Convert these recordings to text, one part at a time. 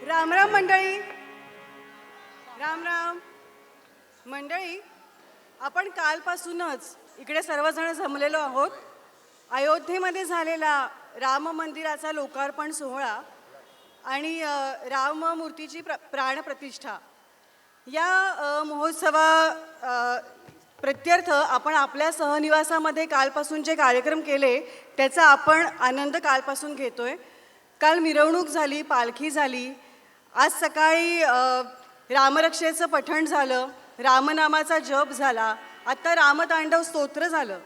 राम राम मंडळी. राम राम मंडळी. आपण कालपासूनच इकडे सर्वजण जमलेलो आहोत. अयोध्येमध्ये झालेला राम मंदिराचा लोकार्पण सोहळा आणि राममूर्तीची प्राणप्रतिष्ठा या महोत्सवा प्रत्यर्थ आपण आपल्या सहनिवासामध्ये कालपासून जे कार्यक्रम केले त्याचा आपण आनंद कालपासून घेतोय. काल मिरवणूक झाली, पालखी झाली. आज सकाळी रामरक्षेचं पठण झालं, रामनामाचा जप झाला, आता रामतांडव स्तोत्र झालं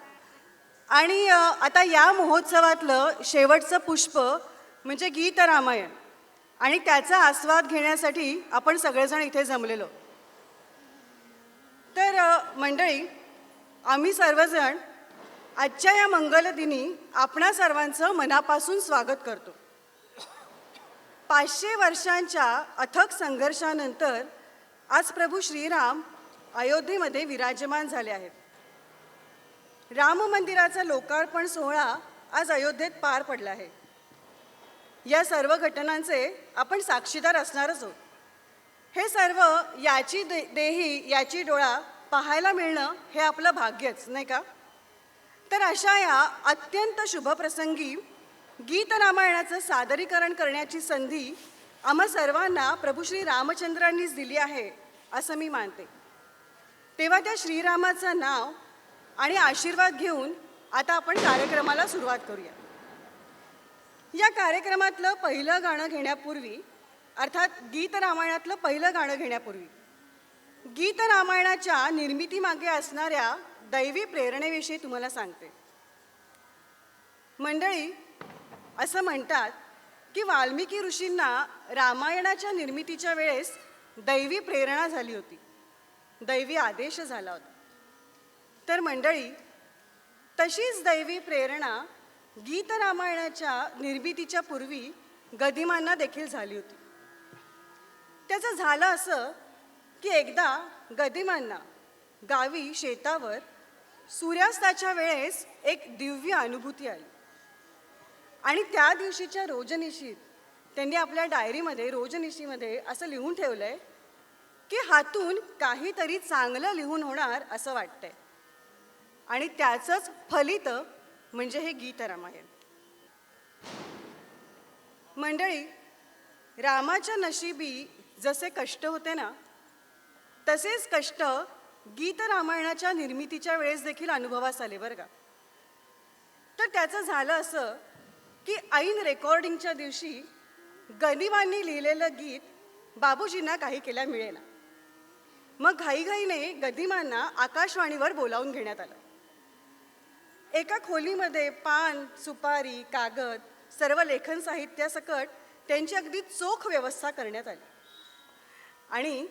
आणि आता या महोत्सवातलं शेवटचं पुष्प म्हणजे गीत रामायण आणि त्याचा आस्वाद घेण्यासाठी आपण सगळेजण इथे जमलेलो. तर मंडळी, आम्ही सर्वजण आजच्या या मंगलदिनी आपणा सर्वांचं मनापासून स्वागत करतो. 500 वर्षांच्या अथक संघर्षानंतर आज प्रभू श्रीराम अयोध्येमध्ये विराजमान झाले आहेत. राम मंदिराचा लोकार्पण सोहळा आज अयोध्येत पार पडला आहे. या सर्व घटनांचे आपण साक्षीदार असणारच आहोत. हे सर्व याची देही याची डोळा पाहायला मिळणं हे आपलं भाग्यच नाही का. तर अशा या अत्यंत शुभप्रसंगी गीत रामायणाचं सादरीकरण करण्याची संधी आम्हा सर्वांना प्रभू श्री रामचंद्रांनीच दिली आहे असं मी मानते. तेव्हा त्या श्रीरामाचं नाव आणि आशीर्वाद घेऊन आता आपण कार्यक्रमाला सुरुवात करूया. या कार्यक्रमातलं पहिलं गाणं घेण्यापूर्वी, अर्थात गीत रामायणातलं पहिलं गाणं घेण्यापूर्वी, गीत रामायणाच्या निर्मितीमागे असणाऱ्या दैवी प्रेरणेविषयी तुम्हाला सांगते. मंडळी, असं म्हणतात की वाल्मिकी ऋषींना रामायणाच्या निर्मितीच्या वेळेस दैवी प्रेरणा झाली होती, दैवी आदेश झाला होता. तर मंडळी, तशीच दैवी प्रेरणा गीत रामायणाच्या निर्मितीच्या पूर्वी गदिमांना देखील झाली होती. त्याचं झालं असं की एकदा गदिमांना गावी शेतावर सूर्यास्ताच्या वेळेस एक दिव्य अनुभूती आली आणि त्या दिवशीच्या रोजनिशीत त्यांनी आपल्या डायरीमध्ये रोजनिशीमध्ये असं लिहून ठेवलं आहे की हातून काहीतरी चांगलं लिहून होणार असं वाटतंय आणि त्याचंच फलित म्हणजे हे गीत रामायण. मंडळी, रामाच्या नशिबी जसे कष्ट होते ना, तसेच कष्ट गीत रामायणाच्या निर्मितीच्या वेळेस देखील अनुभवास आले बरं का. तर त्याचं झालं असं की ऐन रेकॉर्डिंगच्या दिवशी गदिमांनी लिहिलेलं गीत बाबूजींना काही केल्या मिळेना. मग घाईघाईने गदिमांना आकाशवाणीवर बोलावून घेण्यात आलं. एका खोलीमध्ये पान, सुपारी, कागद, सर्व लेखन साहित्यासकट त्यांची अगदी चोख व्यवस्था करण्यात आली आणि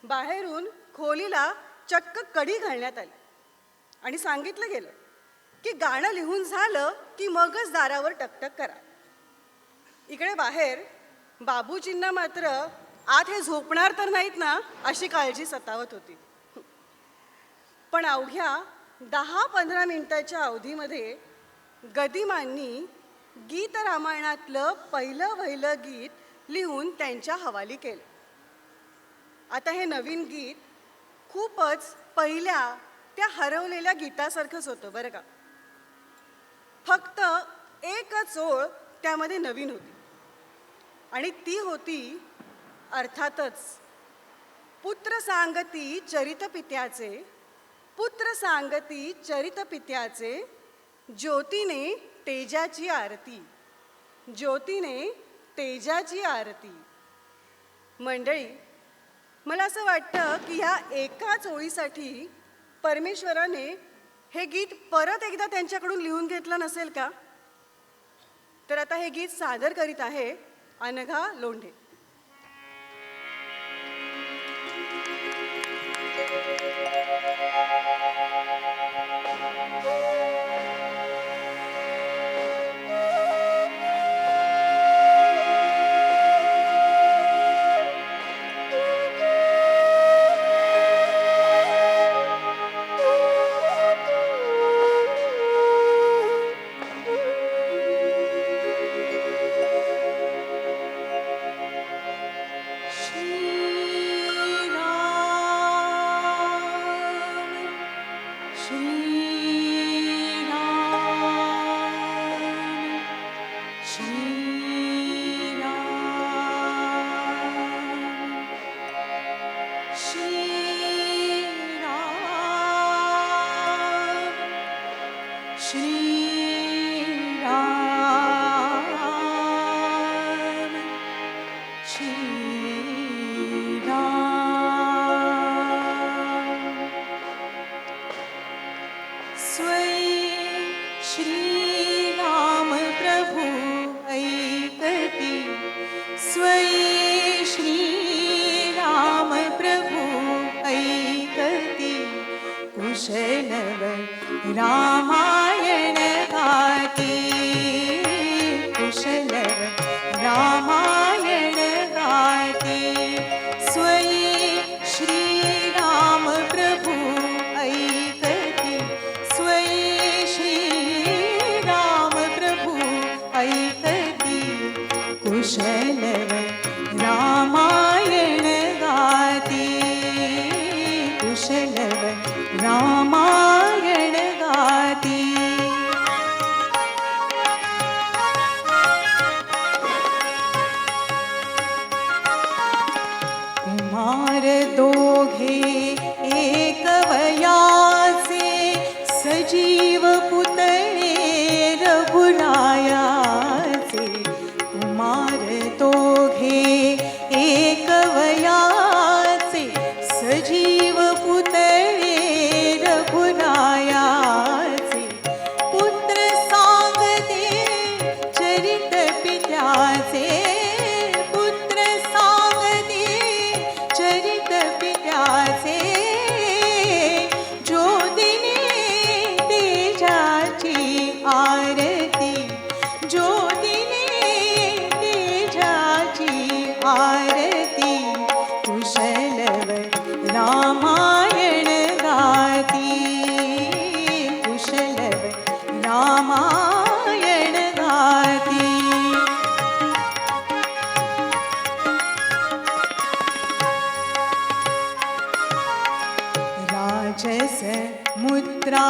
बाहेरून खोलीला चक्क कडी घालण्यात आली आणि सांगितलं गेलं की गाणं लिहून झालं की मगच दारावर टकटक करा. इकडे बाहेर बाबूजींना मात्र आत हे झोपणार तर नाहीत ना अशी काळजी सतावत होती. पण अवघ्या 10-15 मिनिटाच्या अवधीमध्ये गदिमांनी गीत रामायणातलं पहिलं गीत लिहून त्यांच्या हवाली केलं. आता हे नवीन गीत खूपच पहिल्या त्या हरवलेल्या गीतासारखंच होतं बरं का. फक्त एकच ओळ त्यामध्ये नवीन होती आणि ती होती अर्थातच पुत्र सांगती चरित पित्याचे, पुत्र सांगती चरित पित्याचे, ज्योतीने तेजाची आरती, ज्योतीने तेजाची आरती. मंडळी, मला असं वाटतं की ह्या एकाच ओळीसाठी परमेश्वराने हे गीत परत एकदा त्यांच्याकडून लिहून घेतलं नसेल का. तर आता हे गीत सादर करीत आहे अनघा लोंढे. श्रीराम प्रभु ऐकती, स्वये श्रीराम प्रभु ऐकती, कुशलव रामायण गाती, कुशलव रामायण गाती, स्वये श्रीराम प्रभु ऐकती, स्वये श्रीराम प्रभु ऐकती, कुशलव रामायण गाती, कुशलव रामायण गाती. कुमार दोघे एक वयाचे, सजीव पुतळे रघुरायाचे. कुमार दोघे एक वयाचे, सजीव पुतळे रघुरायाचे. पुत्र सांगते चरित पित्याचे, पुत्र सांगते चरित पित्याचे. ज्योतिने तेजाची आरती, ज्योतिने तेजाची आरती, कुशलव रामायण गाती, कुशलव रामायण गाती. राजस मुद्रा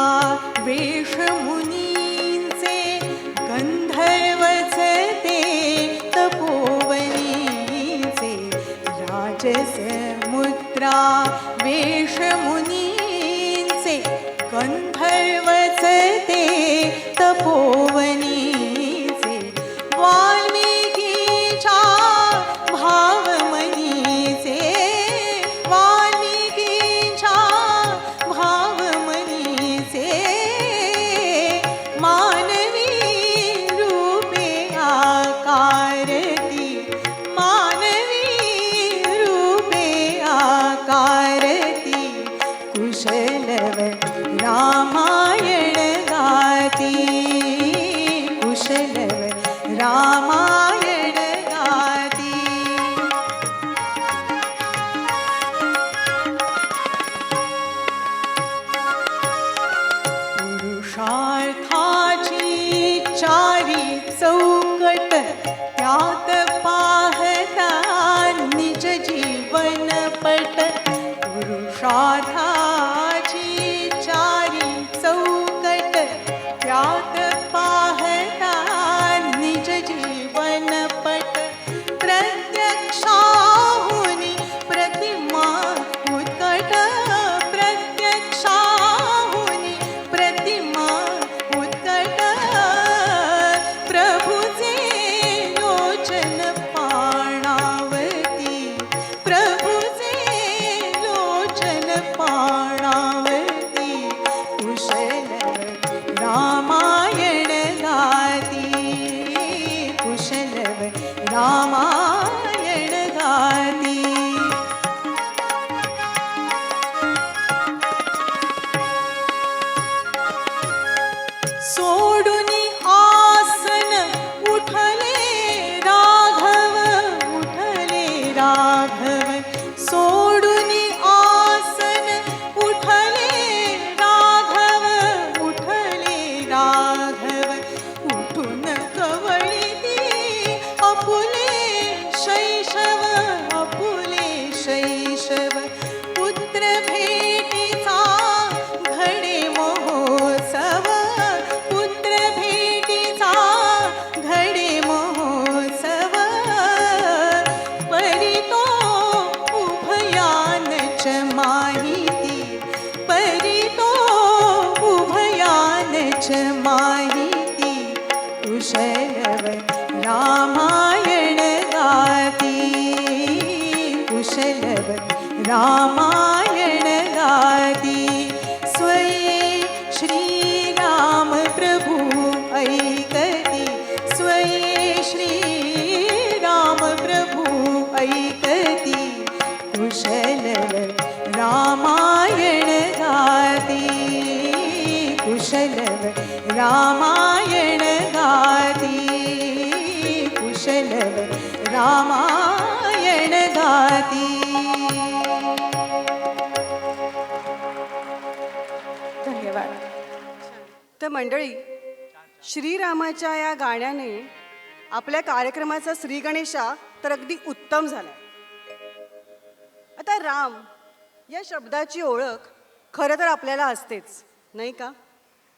वेशमुनींचे, गंधर्वच ते तपोवनीचे. राजस मुद्रा वेशमुनींचे, गंधर्वच ते तपोवनीचे. वाल्मिकीच्या भावमनीचे, वाल्मिकीच्या भावमनीचे. मानवी रूपे आकारती, मानवी रूपे आकारती, कुशलव रामायण गाती, रामायण गाती स्वये श्रीराम प्रभु ऐकती स्वये श्रीराम प्रभु ऐकती कुशल रामायण गाती कुशल रामायण गाती कुशल रामायण गाती. धन्यवाद. तर मंडळी, श्रीरामाच्या या गाण्याने आपल्या कार्यक्रमाचा श्री गणेशा तर अगदी उत्तम झाला. आता राम या शब्दाची ओळख खरं तर आपल्याला असतेच, नाही का?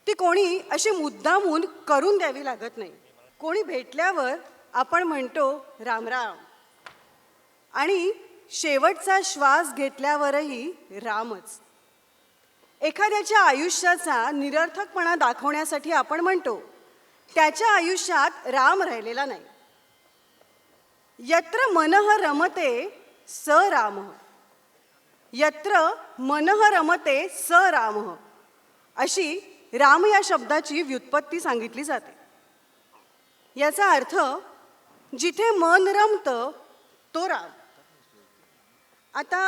ती कोणी अशी मुद्दामून करून द्यावी लागत नाही. कोणी भेटल्यावर आपण म्हणतो राम राम, आणि शेवटचा श्वास घेतल्यावरही रामच. एखाद्याच्या आयुष्याचा निरर्थकपणा दाखवण्यासाठी आपण म्हणतो त्याच्या आयुष्यात राम राहिलेला नाही. यत्र मनः रमते स रामः, यत्र मनः रमते स रामः, अशी राम या शब्दाची व्युत्पत्ती सांगितली जाते. याचा अर्थ जिथे मन रमतं तो राम. आता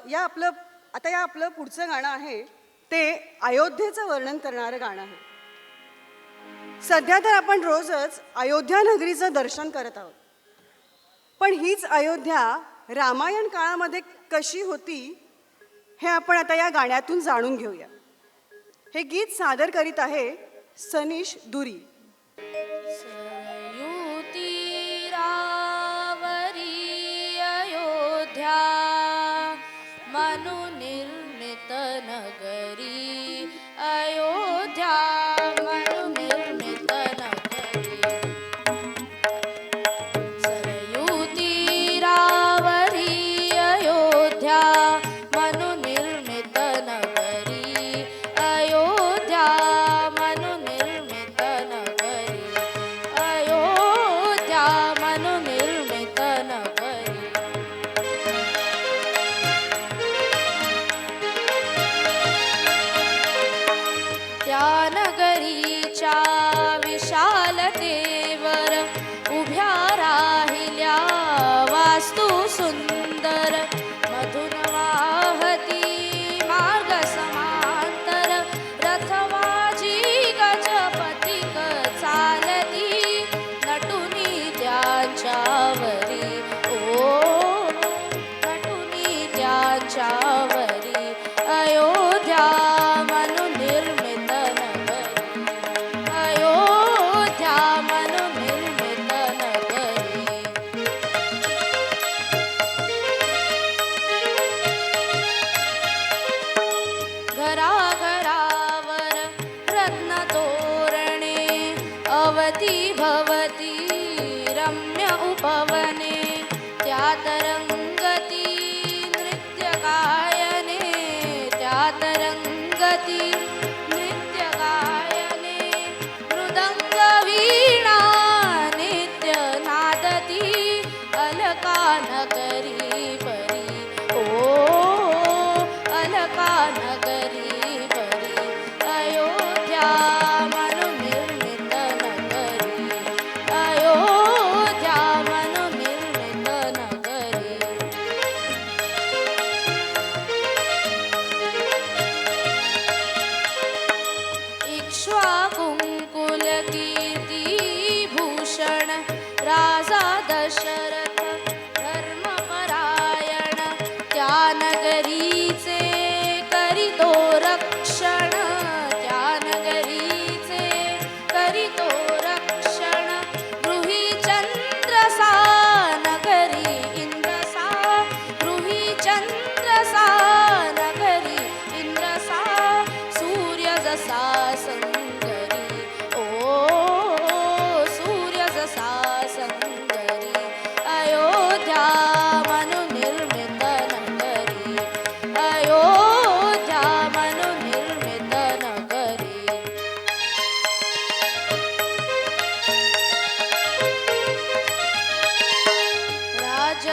या आपलं पुढचं गाणं आहे ते अयोध्येचं वर्णन करणारं गाणं आहे. सध्या तर आपण रोजच अयोध्या नगरीचं दर्शन करत आहोत, पण हीच अयोध्या रामायण काळामध्ये कशी होती हे आपण आता या गाण्यातून जाणून घेऊया. हे गीत सादर करीत आहे सनीश दुरी.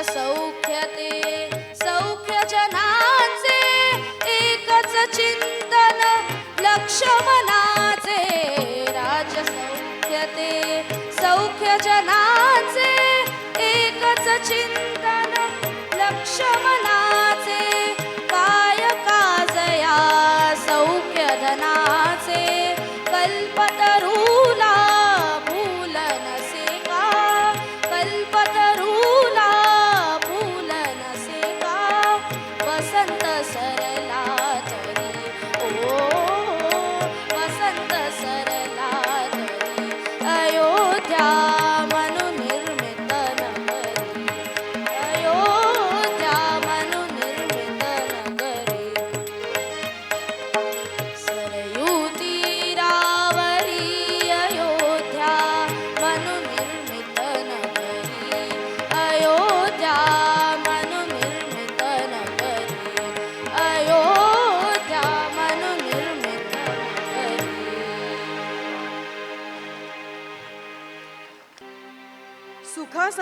सौख्यते सौख्य जना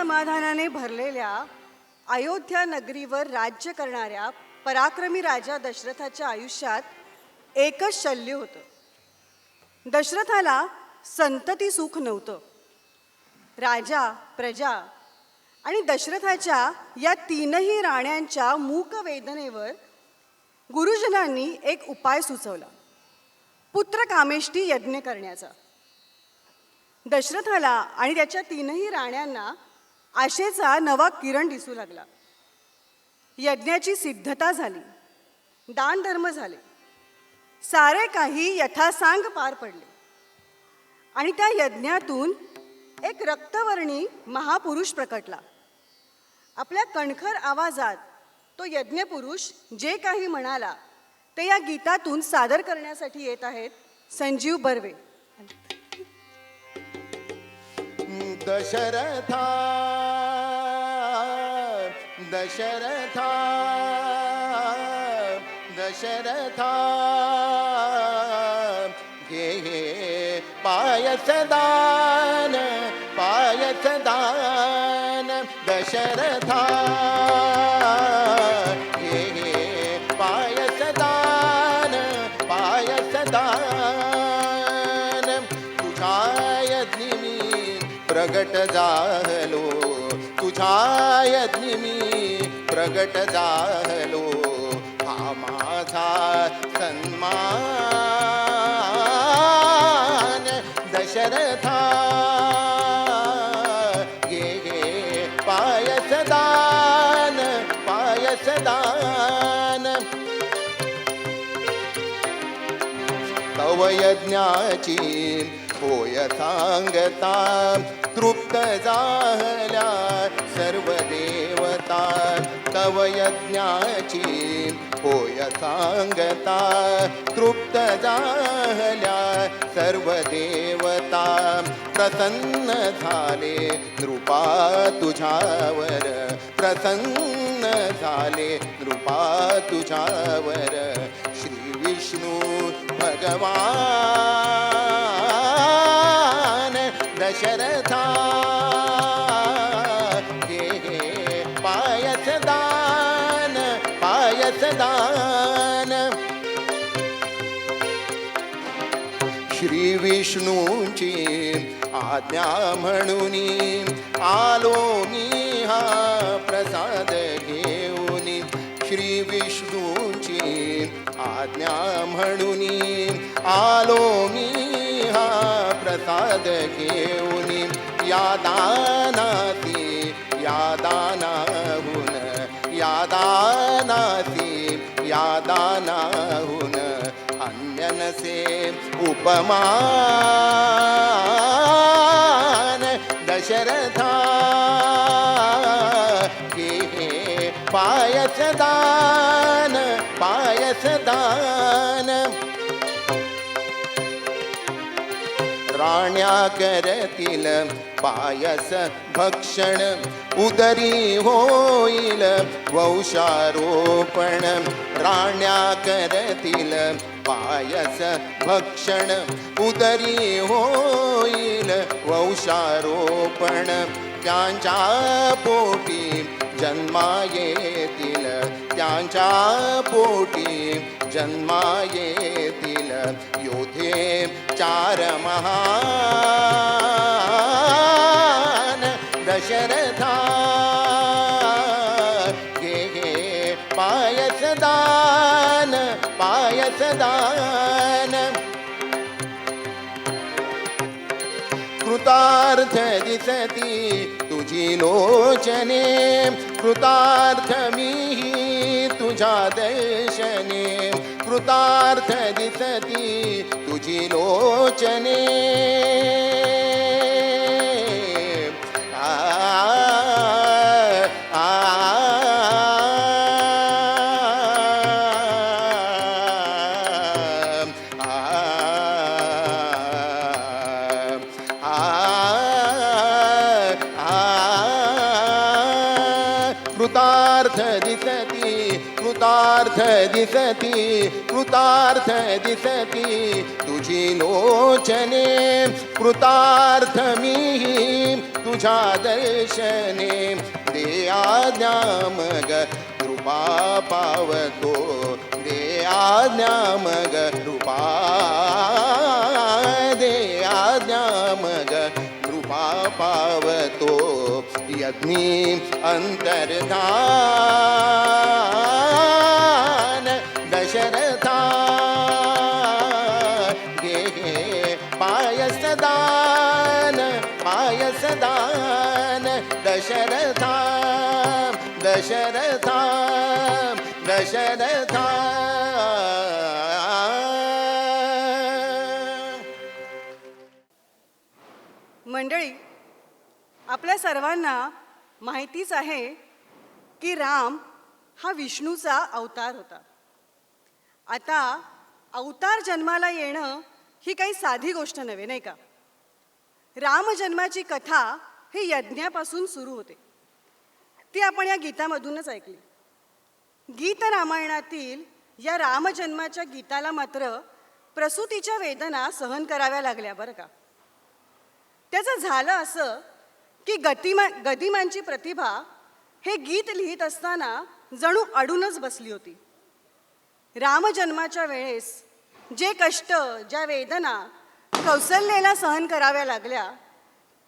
समाधानाने भरलेल्या अयोध्या नगरीवर राज्य करणाऱ्या पराक्रमी राजा दशरथाच्या आयुष्यात एकच शल्य होतं. दशरथाला संतती सुख नव्हतं. राजा, प्रजा आणि दशरथाच्या या तीनही राण्यांच्या मूक वेदनेवर गुरुजनांनी एक उपाय सुचवला, पुत्रकामेष्टी यज्ञ करण्याचा. दशरथाला आणि त्याच्या तीनही राण्यांना आशेचा नवा किरण दिसू लागला. यज्ञाची सिद्धता झाली, दानधर्म झाले, सारे काही यथासांग पार पडले. आणि त्या यज्ञातून एक रक्तवर्णी महापुरुष प्रकटला. आपल्या कणखर आवाजात तो यज्ञपुरुष जे काही म्हणाला ते या गीतातून सादर करण्यासाठी येत आहेत संजीव बर्वे. दशरथा दशरथा दशरथा घे घे पायसदान पायसदान दशरथा घे घे पायसदान पायसदान तुझ्या यज्ञी मी प्रगट झालो तुझ्या यज्ञी मी प्रगट झालो हा माझा सन्मान दशरथा घे घे पायसदान पायसदान तव यज्ञाची होय सांगता तृप्त झाल्या सर्व देवता तव यज्ञाची होय सांगता तृप्त झाल्या सर्व देवता प्रसन्न झाले नृपा तुझ्यावर प्रसन्न झाले नृपा तुझ्यावर श्री विष्णू भगवान दशरथा घे घे पायसदान पायसदान श्री विष्णूची आज्ञा म्हणून आलो मी हा प्रसाद घेऊन श्री विष्णूची आज्ञा म्हणून आलो मी हा प्रसाद घेऊन या दानाती या दानाहून या दानाती या दानाहून अन्य नसे उपमान दशरथा घे घे पायसदान पायसदान राण्या करतील पायस भक्षण उदरी होईल वंशारोपण राण्या करतील पायस भक्षण उदरी होईल वंशारोपण त्यांच्या पोटी जन्मा येतील त्यांच्या पोटी जन्मा येतील योधे चार महान दशरथा घे घे पायसदान पायसदान कृतार्थ दिसती तुझी लोचने कृतार्थ मीही तुझ्या दर्शने कृतार्थ दिसती तुझी लोचने कृतार्थ दिसती कृतार्थ दिसती कृतार्थ दिसती तुझी लोचने कृतार्थ मीही तुझ्या दर्शने दे आज्ञा मग कृपा पावतो दे आज्ञा मग कृपा दे आज्ञा मग कृपा पावतो यज्ञी अंतर्धान दशरथा गे पायसदान पायसदान दशरथा दशरथा दशरथा मंडळी, आपल्या सर्वांना माहितीच आहे की राम हा विष्णूचा अवतार होता. आता अवतार जन्माला येणं ही काही साधी गोष्ट नव्हे, नाही का? रामजन्माची कथा ही यज्ञापासून सुरू होते. ती आपण या गीतामधूनच ऐकली. गीत रामायणातील या रामजन्माच्या गीताला मात्र प्रसूतीच्या वेदना सहन कराव्या लागल्या बरं का. त्याचं झालं असं की गदिमांची प्रतिभा हे गीत लिहित असताना जणू अडूनच बसली होती. रामजन्माच्या वेळेस जे कष्ट, ज्या वेदना कौसल्याला सहन कराव्या लागल्या,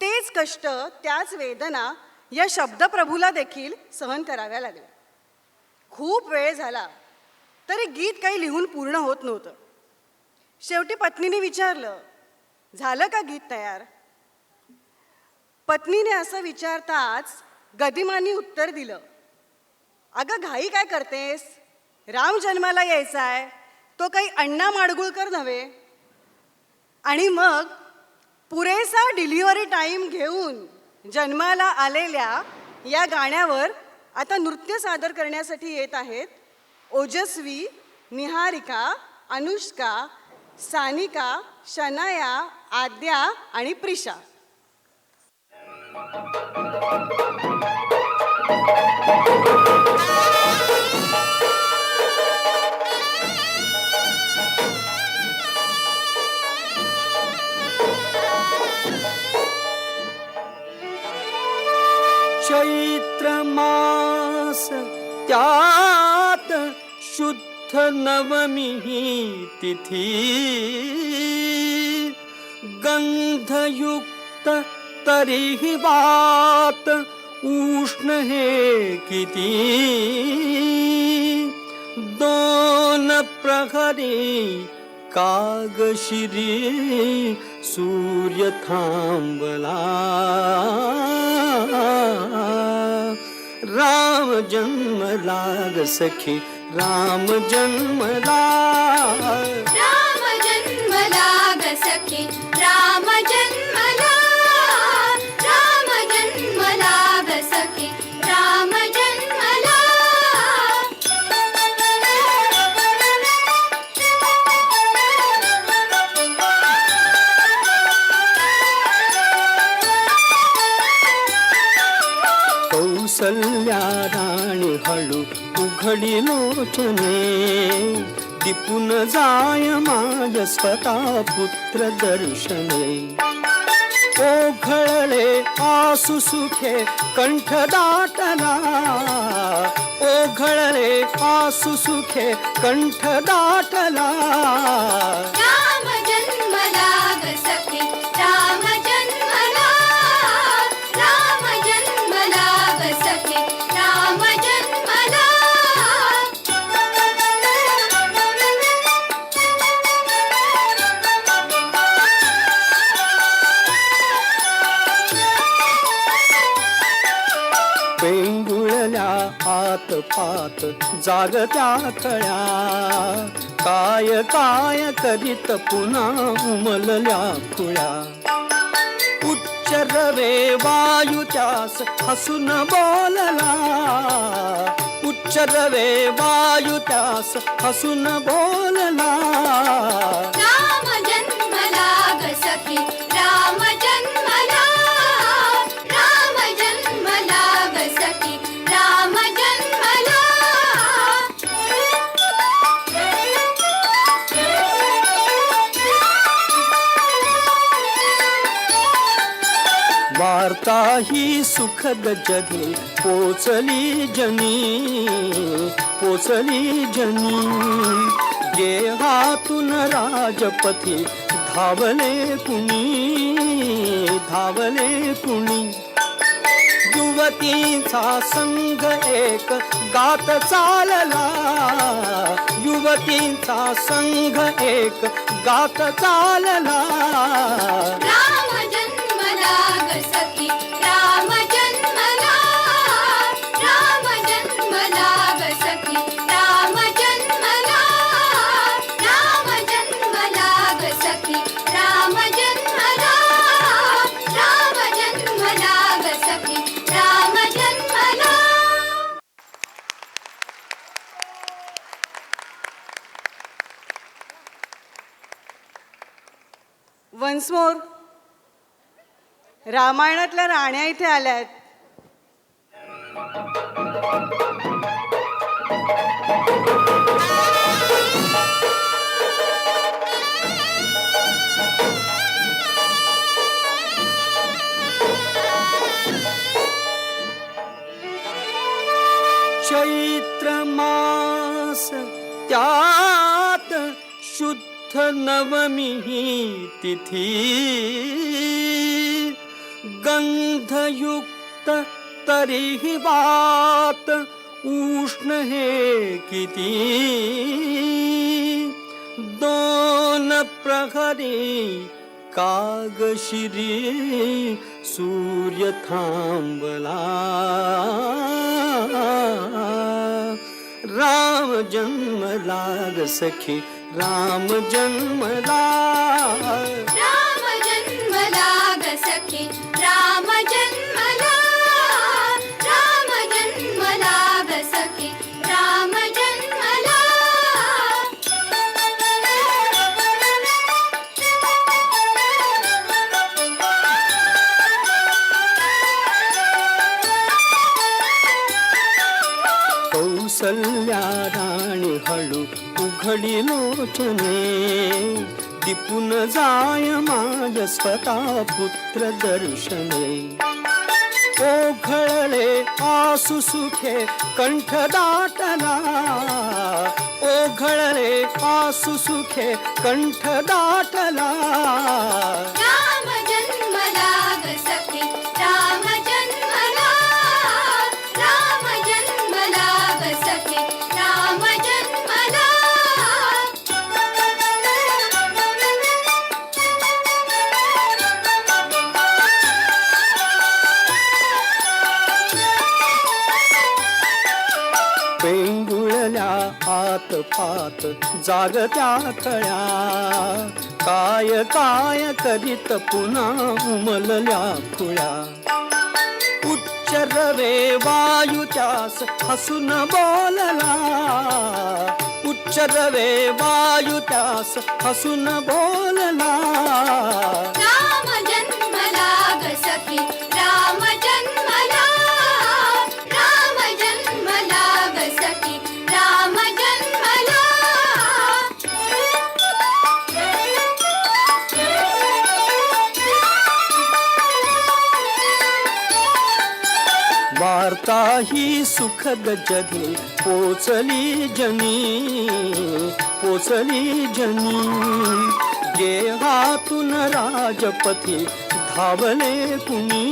तेच कष्ट, त्याच वेदना या शब्दप्रभूला देखील सहन कराव्या लागल्या. खूप वेळ झाला तरी गीत काही लिहून पूर्ण होत नव्हतं. शेवटी पत्नीने विचारलं, झालं का गीत तयार? पत्नीने असं विचारताच गदिमांनी उत्तर दिलं, अगं घाई काय करतेस? राम जन्माला यायचा आहे, तो काही अण्णा माडगुळकर नव्हे. आणि मग पुरेसा डिलिव्हरी टाईम घेऊन जन्माला आलेल्या या गाण्यावर आता नृत्य सादर करण्यासाठी येत आहेत ओजस्वी, निहारिका, अनुष्का, सानिका, शनाया, आद्या आणि प्रिशा. चैत्र मास त्यात शुद्ध नवमी तिथी गंधयुक्त तरीही वात उष्ण हे किती दोन प्रहरी कागशिरी सूर्य थांबला राम जन्मला ग सखी राम जन्मला राम जन्मला ग सखी राम जन्मला राम जन्मला ग सखी राम जन्मला कौसल्या राणी हळू उघडी लोचने दिपून जाय माझ स्वतः पुत्र दर्शने ओघळले आसु सुखे कंठ दाटला ओघळले आसु सुखे कंठ दाटला राम जन्मला ग सखी राम जन्मला राम जन्मला ग सखी राम जन्मला पेंगुळल्या आत पात जागत्या थळ्या काय काय करीत पुन्हा उमलल्या खुळ्या उच्च रवे वायू त्यास हसून बोलला उच्च रवे वायू त्यास हसून बोलला राम जन्मला ग सखी राम जन्मला राम जन्मला ग सखी राम जन्मला वार्ता ही सुखद जनी पोचली जनी गेहातून राजपथी धावले कुणी युवतींचा संघ एक गात चालला युवतींचा संघ एक गात चालला राम जन्मला ग सखी राम जन्मला राम जन्मला ग सखी राम जन्मला राम जन्मला ग सखी राम जन्मला राम जन्मला ग सखी राम जन्मला. वन्स मोर रामायणातल्या राण्या इथे आल्यात. चैत्र मास त्यात शुद्ध नवमी तिथी गंधयुक्त तरीही वात उष्ण हे किती दोन प्रहरी कागशिरी सूर्य थांबला राम जन्मला ग सखी राम जन्मला राम जन्मला ग सखी राम जन्मला राम जन्मला ग सखी राम जन्मला. कौसल्या राणी हळू उघडी लोचने दिपून जाय माझ स्वतः पुत्र दर्शने ओघळले आसु सुखे कंठ दाटला ओघळले आसु सुखे कंठ दाटला राम जन्मला ग सखी राम जन्मला राम जन्मला ग सखी राम जन्मला. पेंगुळल्या आत पात जागत्या तळ्या काय काय करीत पुन्हा उमलल्या खुळ्या उच्च रवे वायू त्यास हसून बोलला उच्च रवे वायू त्यास हसून बोलला राम जन्मला ग सखी राम जन्मला राम जन्मला ग सखी राम जन्मला. वार्ता ही सुखद जनी पोचली जनी गेहातून राजपथी धावले कुणी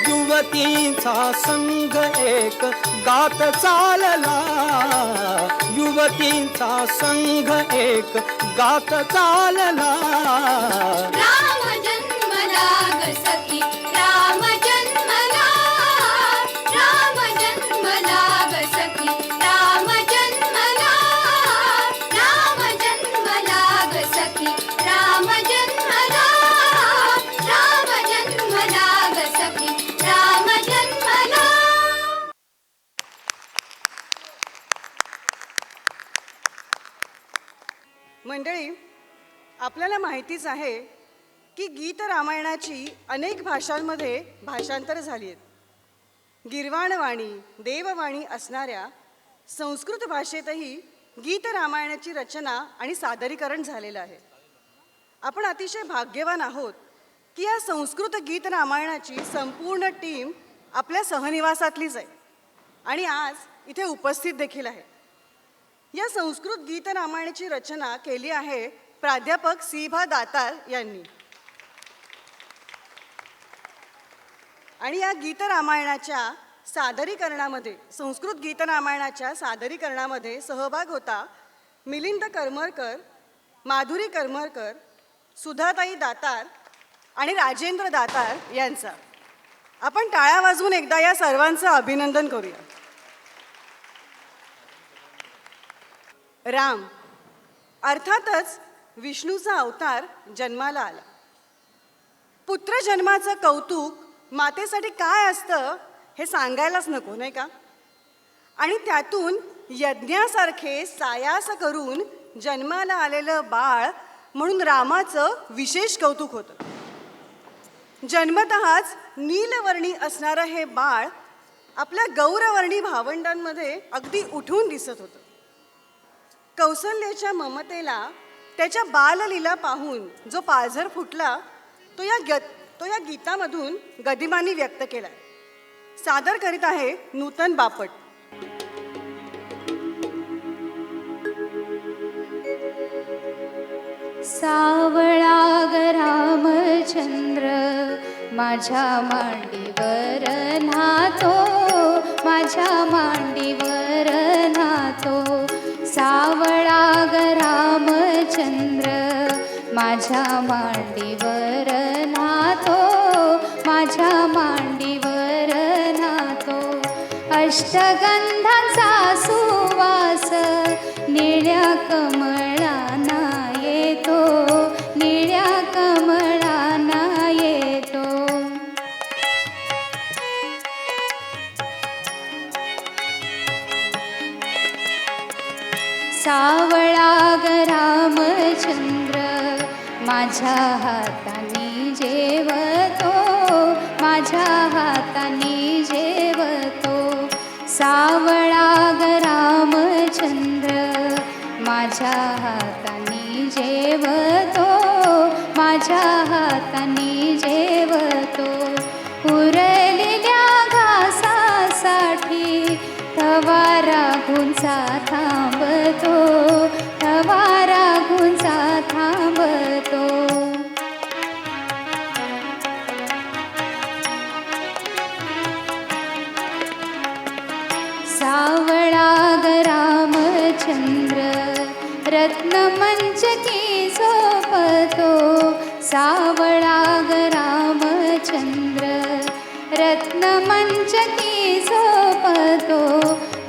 युवतींचा संघ एक गात चालला युवतींचा संघ एक गात चालला राम जन्मला ग सखी राम जन्मला राम जन्मला ग सखी राम जन्मला राम जन्मला ग सखी राम जन्मला राम जन्मला ग सखी राम जन्मला. मंडळी, आपल्याला माहितीच आहे की गीत रामायणाची अनेक भाषांमध्ये भाषांतर झाली आहेत. गीर्वाणवाणी देववाणी असणाऱ्या संस्कृत भाषेतही गीत रामायणाची रचना आणि सादरीकरण झालेलं आहे. आपण अतिशय भाग्यवान आहोत की या संस्कृत गीत रामायणाची संपूर्ण टीम आपल्या सहनिवासातलीच आहे आणि आज इथे उपस्थित देखील आहे. या संस्कृत गीत रामायणाची रचना केली आहे प्राध्यापक सी.भा. दातार यांनी. आणि या गीत रामायणाच्या सादरीकरणामध्ये, संस्कृत गीत रामायणाच्या सादरीकरणामध्ये सहभाग होता मिलिंद करमरकर, माधुरी करमरकर, सुधाताई दातार आणि राजेंद्र दातार यांचा. आपण टाळ्या वाजवून एकदा या सर्वांचं अभिनंदन करूया. राम अर्थातच विष्णूचा अवतार जन्माला आला. पुत्र जन्माचं कौतुक मातेसाठी काय असतं हे सांगायलाच नको, नाही का? आणि त्यातून यज्ञासारखे सायास करून जन्माला आलेलं बाळ म्हणून रामाचं विशेष कौतुक होतं. जन्मतःच नीलवर्णी असणारं हे बाळ आपल्या गौरवर्णी भावंडांमध्ये अगदी उठून दिसत होतं. कौसल्याच्या ममतेला त्याच्या बाललीला पाहून जो पाझर फुटला तो या गीतामधून गदिमांनी व्यक्त केला. सादर करीत आहे नूतन बापट. सावळा ग रामचंद्र माझ्या मांडीवर नातो, माझ्या मांडीवर नातो. सावळा ग रामचंद्र माझ्या मांडीवर नातो, माझ्या मांडीवर नातो. अष्टगंधाचा सुवास निळ्या कमळाना येतो, निळ्या कमळाना येतो. सावळा ग रामचंद्र माझ्या हाताने जेवतो, माझ्या हाताने जेवतो. सावळा ग रामचंद्र माझ्या हाताने जेवतो, माझ्या हाताने जेवतो. उरलेल्या घासासाठी तवा राघूंचा थांबतो, तवा राघूंचा थांबतो. सावळा ग रामचंद्र रत्नमंचकी झोपतो. सावळा ग रामचंद्र रत्नमंचकी झोपतो.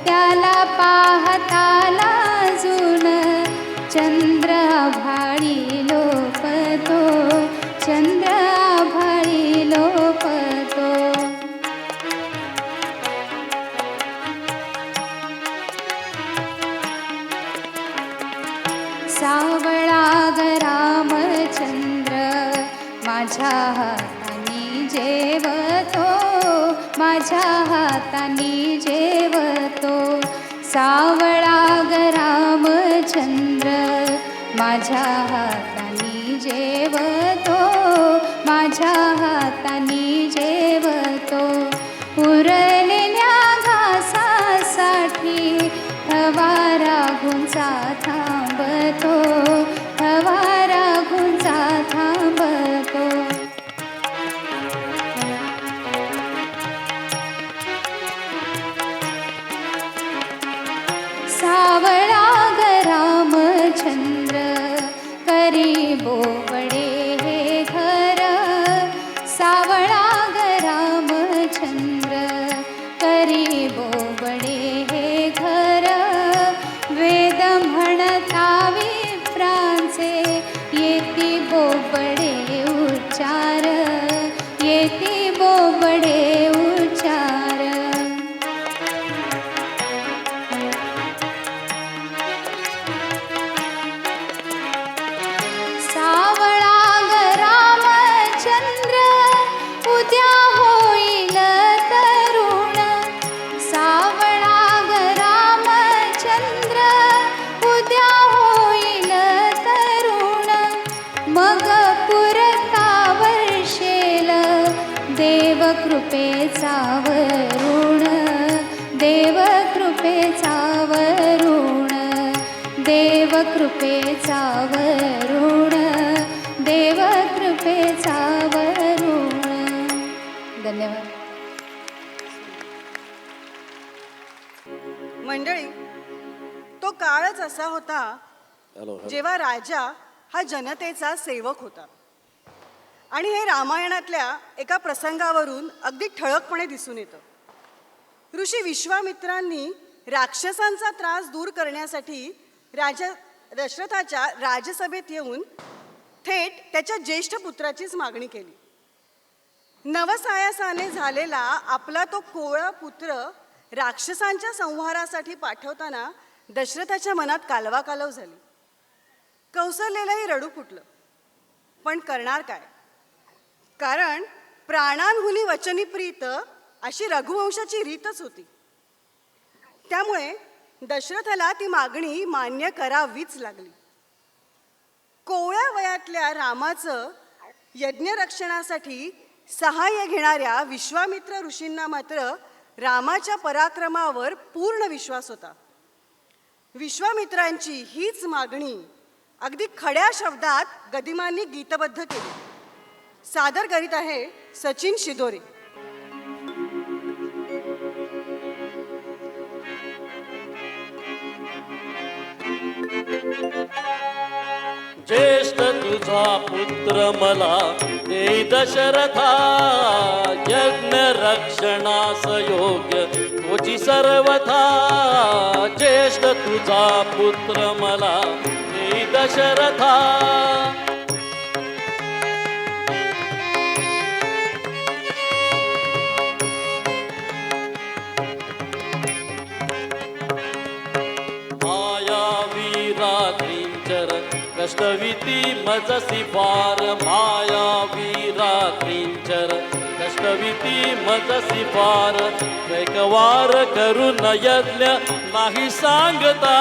त्याला पाहता लाजून चंद्र आभाळी लोपतो, चंद्र आभाळी लोपतो. सावळा ग रामचंद्र माझ्या हाताने जेवतो, माझ्या हाताने जेवतो. सावळा ग रामचंद्र माझ्या हाताने जेवतो, माझ्या हाताने जेवतो. उरलेल्या घासासाठी तवा राघूंचा थांबतो, तवा राघूंचा थांबतो. सावळा ग रामचंद्र करी बोबडे हे घर. सावळा ग रामचंद्र करी बोबडे हे घर. वेद म्हणता कृपेचा वरुण देव कृपेचा वरुण देव कृपेचा वरुण देव कृपेचा वरुण. धन्यवाद. मंडळी, तो काळच असा होता जेव्हा राजा हा जनतेचा सेवक होता. आणि हे रामायणातल्या एका प्रसंगावरून अगदी ठळकपणे दिसून येतं. ऋषी विश्वामित्रांनी राक्षसांचा त्रास दूर करण्यासाठी राजा दशरथाच्या राजसभेत येऊन थेट त्याच्या ज्येष्ठ पुत्राचीच मागणी केली. नवसायासाने झालेला आपला तो कोवळा पुत्र राक्षसांच्या संहारासाठी पाठवताना दशरथाच्या मनात कालवाकालव झाली. कौसल्यालाही रडू फुटलं. पण करणार काय? कारण प्राणांहुनी वचनी प्रीत अशी रघुवंशाची रीतच होती. त्यामुळे दशरथाला ती मागणी मान्य करावीच लागली. कोवळ्या वयातल्या रामाचं यज्ञरक्षणासाठी सहाय्य घेणाऱ्या विश्वामित्र ऋषींना मात्र रामाच्या पराक्रमावर पूर्ण विश्वास होता. विश्वामित्रांची हीच मागणी अगदी खड्या शब्दात गदिमांनी गीतबद्ध केली. सादर करीत आहे सचिन शिदोरे. ज्येष्ठ तुझा पुत्र मला दे दशरथा, यज्ञ रक्षणास योग्य तोची सर्वथा. ज्येष्ठ तुझा पुत्र मला दे दशरथा. कष्टविती मजसी फार, मायावी रात्रींचर कष्टविती मजसी फार. कैकवार करून यज्ञ नाही सांगता,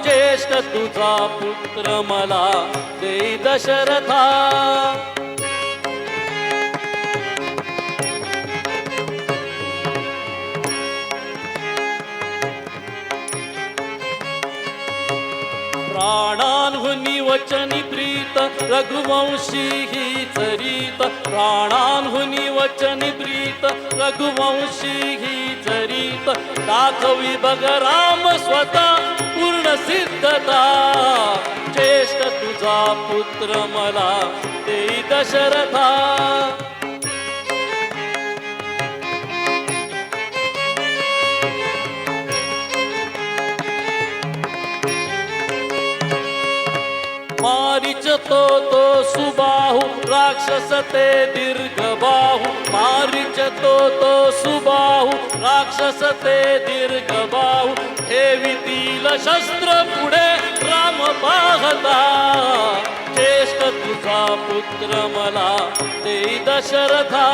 ज्येष्ठ तुझा पुत्र मला दे दशरथा. प्राणांहुनी वचनी प्रीत रघुवंशी ही चरित. प्राणांहुनी वचनी प्रीत रघुवंशी ही चरित. दाखवी बघ राम स्वतः पूर्ण सिद्धता, ज्येष्ठ तुझा पुत्र मला दे दशरथा. मारीच तो सुबाहु राक्षस ते दीर्घ बाहु. मारीच तो सुबाहु राक्षस ते दीर्घ बाहु. ठेवितील शस्त्र पुढे राम पाहता, ज्येष्ठ तुझा पुत्र मला दे दशरथा.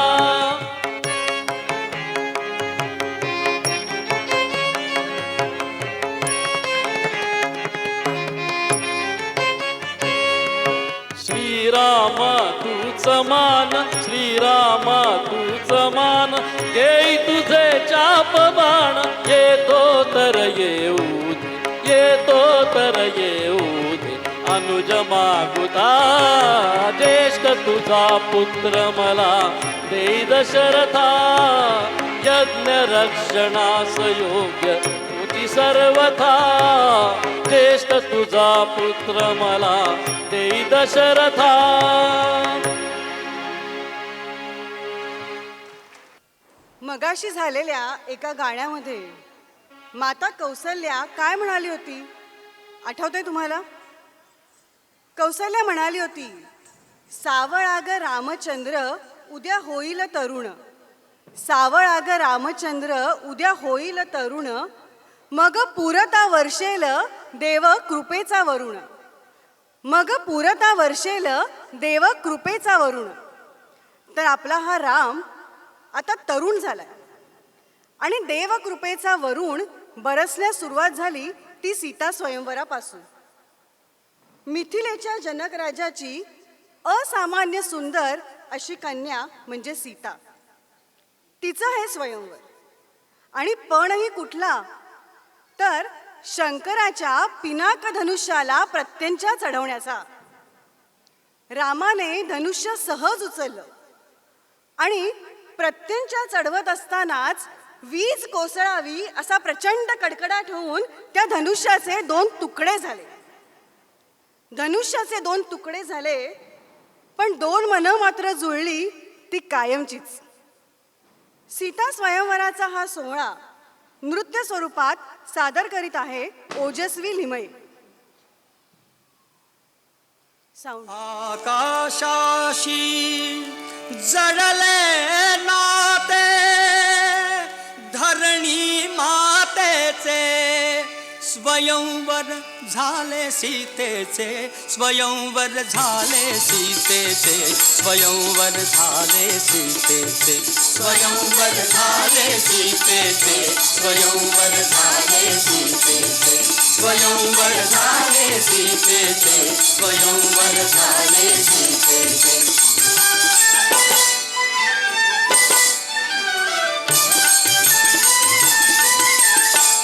श्रीराम तूच मान, श्रीराम तूच मान. घेई तुझे चाप बाण, येतो तर येऊ दे, येतो तर येऊ दे अनुज मागुता. ज्येष्ठ तुझा पुत्र मला दे दशरथा. यज्ञ रक्षणास योग्य तुझी सर्वथा, ज्येष्ठ तुझा पुत्र मला दे दशरथा. मगाशी झालेल्या एका गाण्यामध्ये माता कौसल्या काय म्हणाली होती आठवतंय तुम्हाला? कौसल्या म्हणाली होती, सावळाग रामचंद्र उद्या होईल तरुण. सावळाग रामचंद्र उद्या होईल तरुण. मग पुरता वर्षेल देव कृपेचा वरुण. मग पुरता वर्षेल देव कृपेचा वरुण. तर आपला हा राम आता तरुण झालाय आणि देव कृपेचा वरुण बरसण्यास सुरुवात झाली ती सीता स्वयंवरापासून. मिथिलेच्या जनक राजाची असामान्य सुंदर अशी कन्या म्हणजे सीता. तिचं हे स्वयंवर. आणि पणही कुठला, तर शंकराच्या पिनाक धनुष्याला प्रत्यंच्या चढवण्याचा. रामाने धनुष्य सहज उचललं आणि प्रत्यंच्या चढवत असतानाच वीज कोसळावी असा प्रचंड कडकडाट होऊन त्या धनुष्याचे 2 तुकडे झाले. धनुष्याचे 2 तुकडे झाले, पण 2 मनं मात्र जुळली ती कायमचीच. सीता स्वयंवराचा हा सोहळा नृत्य स्वरूपात सादर करीत आहे ओजस्वी लिमये. साऊंड. आकाशाशी जडले नाते धरणी मातेचे स्वयंवर झाले सीतेचे स्वयंवर झाले सीतेचे स्वयंवर झाले सीतेचे स्वयंवर झाले सीतेचे स्वयंवर झाले सीतेचे स्वयंवर झाले सीतेचे स्वयंवर झाले सीतेचे.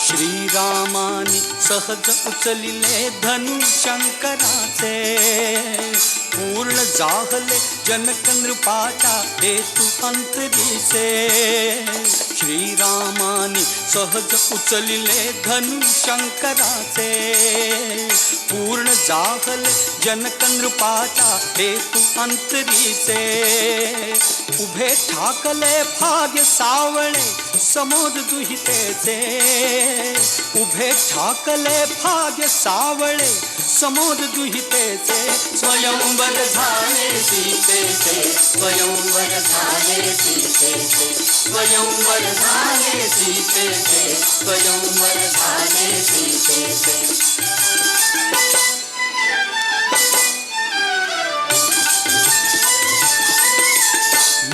श्रीरामानी सहज उचलिले धनु शंकराचे पूर्ण जाहले जनक नृपाच्या हेतू अंतरीचे. श्रीरामानी सहज उचलिले धनु शंकराचे पूर्ण जाहले जनक नृपाच्या हेतू अंतरीचे. उभे ठाकले भाग्य सावळे समोर दुहितेचे उभे ठाकले भाग्य सावळे समोर दुहितेचे स्वयंवर झाले सीतेचे स्वयंवर झाले सीतेचे स्वयंवर झाले सीतेचे स्वयंवर झाले सीतेचे.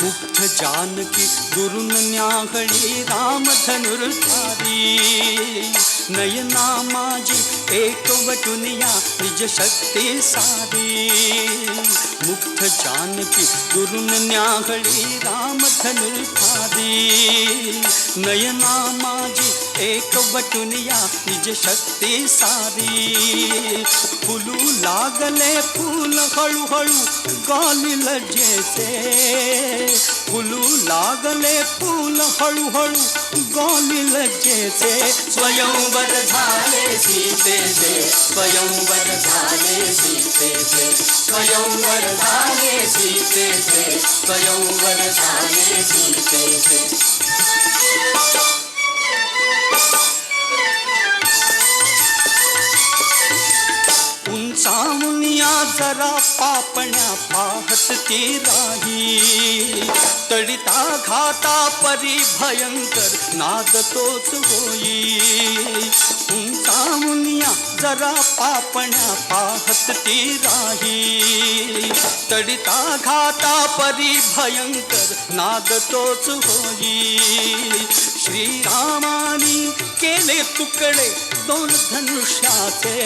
मुग्ध जानकी दुरुन न्याहळी राम धनुर्धारी नयना माझी एकवटुनिया निज शक्ती सारी. मुग्ध जानकी दुरुन न्याहळी राम धनुर्धारी नयना माझी एकवटुनिया निज शक्ती सारी. फुलू लागले फूल हळूहळू गाली लज्जेचे फुलू लागले फूल हळूहळू गाली लज्जेचे स्वयंवर झाले सीतेचे स्वयंवर झाले सीतेचे स्वयंवर झाले सीतेचे स्वयंवर झाले सीतेचे. उंचावूनिया जरा पापण्या पाहत ती राही तडिता घाता परी भयंकर नाद तोच होई. उंचावूनिया जरा पापण्या पाहत ती राही तडिता घाता परी भयंकर नाद तोच होई. श्रीरामानी केले तुकडे 2 धनुष्याचे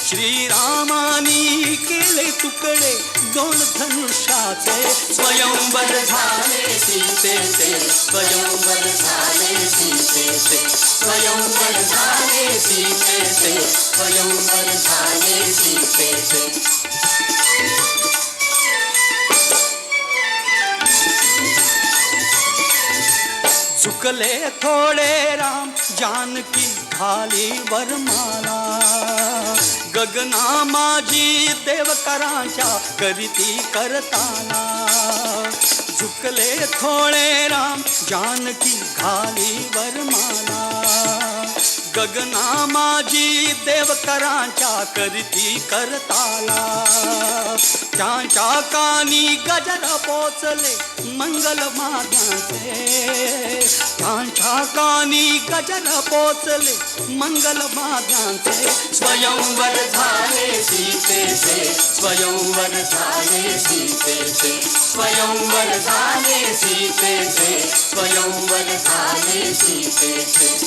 श्रीरामानी केले तुकडे 2 धनुष्याचे स्वयंवर झाले सीतेचे स्वयंवर झाले सीतेचे स्वयंवर झाले सीतेचे स्वयंवर झाले सीतेचे. झुकले थोडे राम जानकी घाली वरमाला गगना माझी देवकरांच्या करीती करताना. झुकले थोडे राम जानकी घाली वरमाला गगना माझी देवकरांच्या करीती करताला. त्यांच्या कानी गजर पोचले मंगल माध्यांचे त्यांच्या कानी गजर पोचले मंगल माध्यांचे स्वयंवर झाले सीतेचे स्वयंवर झाले सीतेचे स्वयंवर झाले सीतेचे स्वयंवर झाले सीतेचे.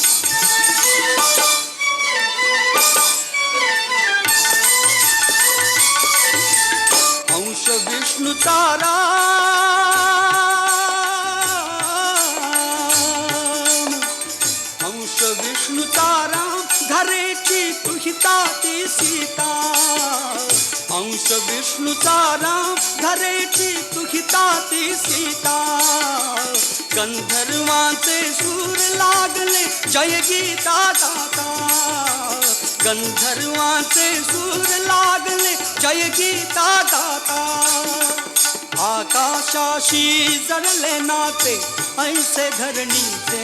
अंश विष्णूचा राम अंश विष्णूचा राम धरेची तुहिता ती सीता अंश विष्णूचा राम धरेची तुहिता ती सीता गंधर्वांचे सूर लागले जय गीता गाता गंधर्वांचे सूर लागले जय गीता गाता आकाशाशी जडले नाते ऐसे धरणीचे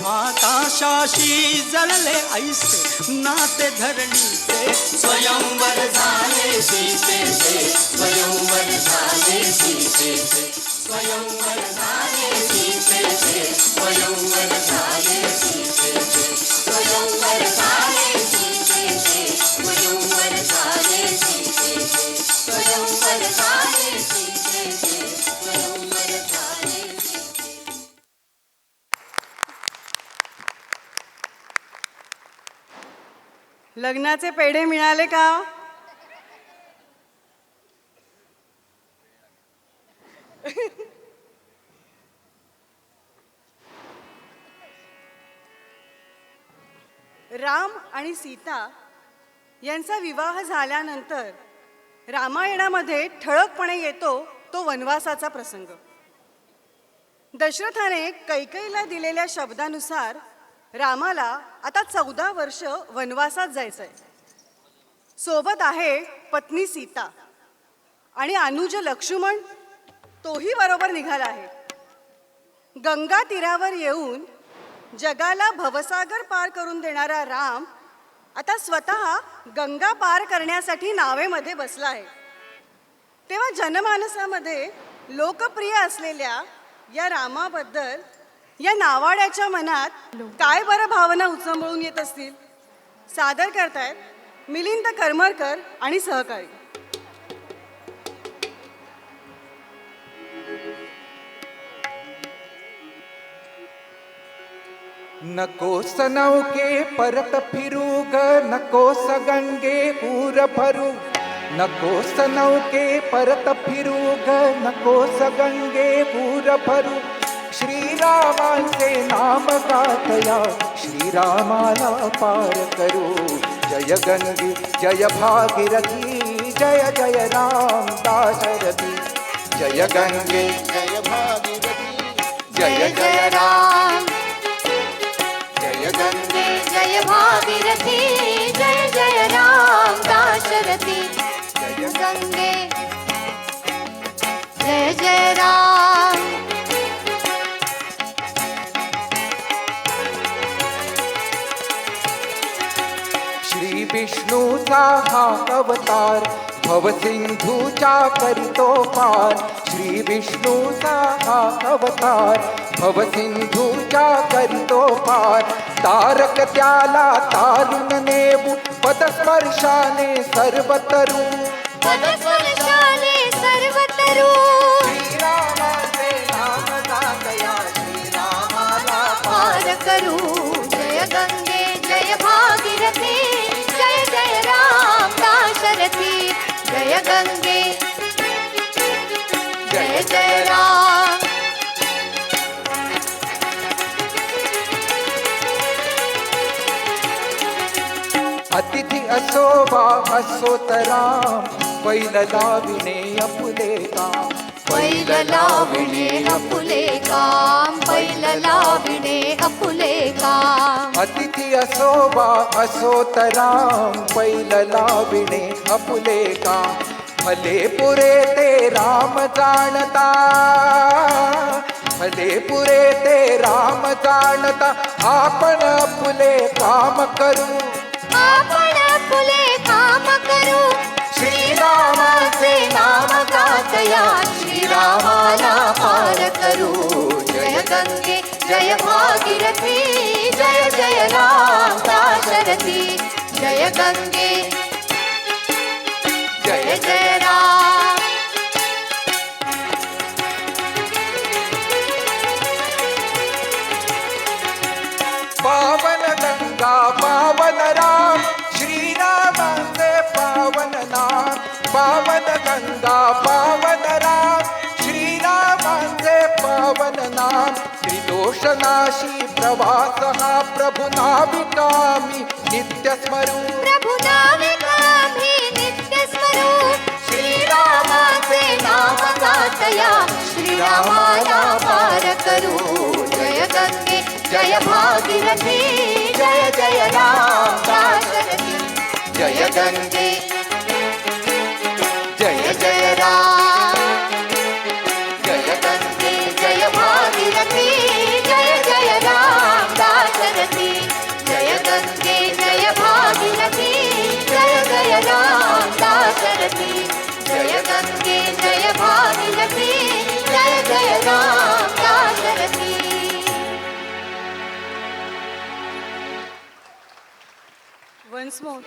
आकाशाशी जडले ऐसे नाते धरणीचे स्वयंवर झाले सीतेचे स्वयंवर झाले सीतेचे स्वयंवर झाले सीतेचे स्वयंवर झाले सीतेचे स्वयंवर झाले सीतेचे स्वयंवर झाले सीतेचे स्वयंवर झाले सीतेचे स्वयंवर झाले सीतेचे. लग्नाचे पेढे मिळाले का? राम आणि सीता यांचा विवाह झाल्यानंतर रामायणामध्ये ठळकपणे येतो तो वनवासाचा प्रसंग. दशरथाने कैकेयीला दिलेल्या शब्दानुसार रामाला आता 14 वर्ष वनवासात जायचंय. सोबत आहे पत्नी सीता आणि अनुज लक्ष्मण तोही बरोबर निघाला आहे. गंगा तीरावर येऊन जगाला भवसागर पार करून देणारा राम आता स्वतः गंगा पार करण्यासाठी नावेमध्ये बसला आहे. तेव्हा जनमानसामध्ये लोकप्रिय असलेल्या या रामाबद्दल या नावाड्याच्या मनात काय बरं भावना उचंबळून येत असतील? सादर करतायत मिलिंद करमरकर आणि सहकारी. नकोस नौके परत फिरू ग नकोस गंगे पूर भरू नकोस नौके परत फिरू ग नकोस गंगे पूर भरू श्रीरामांचे नाम गातया श्रीरामाला पार करू जय गंगे जय भागीरथी जय जय राम दाशरथी जय गंगे जय भागीरथी जय जय राम जय गंगे जय भागीरथी जय जय राम दाशरथी जय गंगे जय जय राम. श्री विष्णूचा हा अवतार भवसिंधूचा करितो पार श्री विष्णूचा हा अवतार भवसिंधूचा करितो पार तारक त्याला तारून नेऊ पदस्पर्शाने सर्वतरू पदस्पर्शाने सर्वतरू श्रीरामाचे नाम गातया श्रीरामाला पार करू जय गंगे जय भागीरथी जय जय राम दाशरथी जय गंगे जय जय राम. अतिथी असो वा असो तराम पैल लाविणे अपुले काम पैल लाविणे अपुले काम पैल लाविणे अपुले काम. अतिथी असो वा असो तराम पैल लाविणे अपुले काम भले पुरे ते राम जाणता भले पुरे ते राम जाणता आपण अपुले काम करू आपण फुले काम करू श्रीरामाचे नाम गातया श्रीरामाला पार करू जय गंगे जय भागीरथी जय जय राम दाशरथी जय गंगे जय जय राम. पावन गंगा पावन राम श्रीरामाचे पावन नाम पावन गंगा पावन राम श्रीरामाचे पावन नाम त्रिदोषनाशी प्रवास हा प्रभु नाविकामी नित्य स्मरू. प्रभु नाविकामी नित्य स्मरू. श्रीरामाचे नाम गातया श्रीरामाला पार करू. जय गंगे जय भागीरथी जय जय राम दाशरथी. जय गंगे जय जय राम. जय गंगे जय भागीरथी जय जय राम दाशरथी. जय गंगे जय भागीरथी जय जय राम दाशरथी. जय गंगे जय भागीरथी जय जय राम दाशरथी. Once more.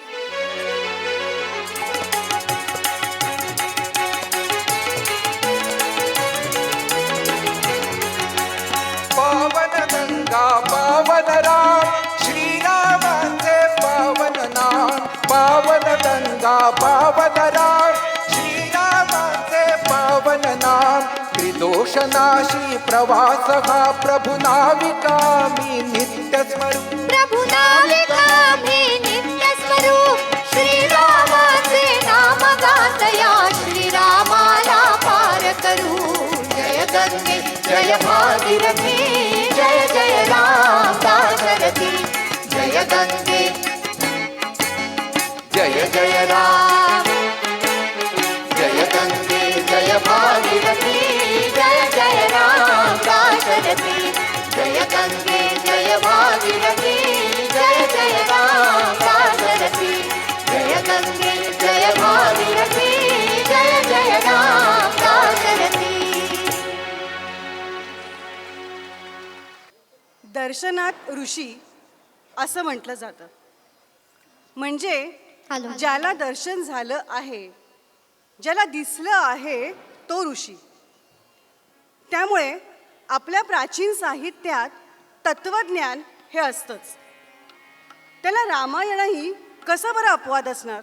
पावन गंगा पावन राम श्रीरामाचे पावन नाम. पावन गंगा पावन राम श्रीरामाचे पावन नाम. त्रिदोषनाशी प्रवास हा प्रभु नाविकामी नित्य स्मरू. प्रभु नाविकामी नित्य स्मरू. श्रीरामाचे नाम गातया श्रीरामाला पार करू. जय गंगे जय भागीरथी जय जय राम दाशरथी. जय गंगे जय जय राम. जय गंगे जय भागीरथी जय जय राम दाशरथी. जय गंगे जय भागीरथी जय जय राम दाशरथी. जय गंगे जय भागीरथी जय जय राम दाशरथी. दर्शनात ऋषी असं म्हटलं जातं. म्हणजे हॅलो. ज्याला दर्शन झालं आहे, ज्याला दिसलं आहे तो ऋषी. त्यामुळे आपल्या प्राचीन साहित्यात तत्वज्ञान हे असतंच. त्याला रामायणही कसं बरं अपवाद असणार.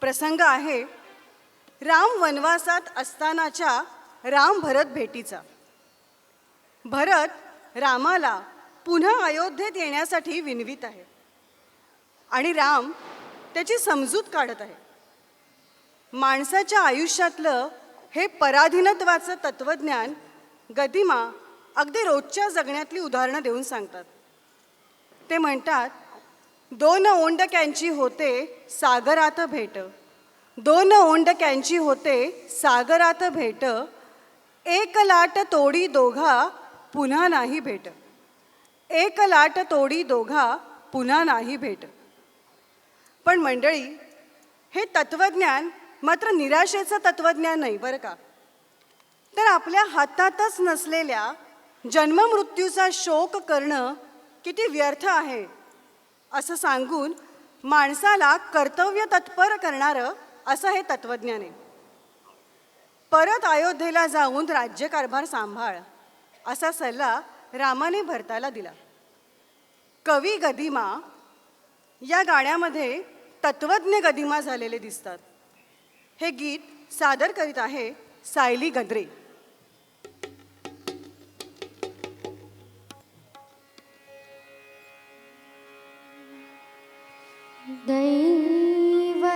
प्रसंग आहे राम वनवासात असतानाच्या राम भरत भेटीचा. भरत रामाला पुन्हा अयोध्येत येण्यासाठी विनवित आहे आणि राम त्याची समजूत काढत आहे. माणसाच्या आयुष्यातलं हे पराधीनत्वाचं तत्वज्ञान गदिमा अगदी रोजच्या जगण्यातली उदाहरणं देऊन सांगतात. ते म्हणतात, 2 ओंडक्यांची होते सागरात भेट. 2 ओंडक्यांची होते सागरात भेट. एक लाट तोडी दोघा पुन्हा नाही भेट. एक लाट तोडी दोघा पुन्हा नाही भेट. पण मंडळी, हे तत्वज्ञान मात्र निराशेचं तत्वज्ञान नाही बरं का. तर आपल्या हातातच नसलेल्या जन्ममृत्यूचा शोक करणं किती व्यर्थ आहे असं सांगून माणसाला कर्तव्य तत्पर करणारं असं हे तत्वज्ञान आहे. परत अयोध्येला जाऊन राज्यकारभार सांभाळ असा सल्ला रामाने भरताला दिला. कवी गदिमा या गाण्यामध्ये तत्वज्ञ गदिमा झालेले दिसतात. हे गीत सादर करीत आहे सायली गद्रे.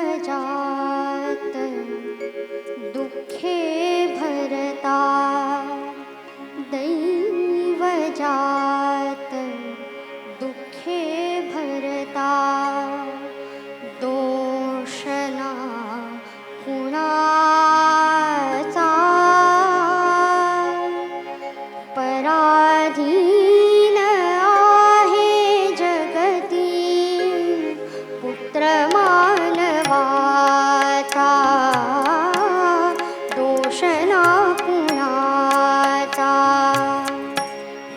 दैवजात दुःखे भरता. दैवजात दुःखे भरता. दोषना कुणाचा पराधीन आहे जगती. पुत्र मानवाचा दोषना कुणाचा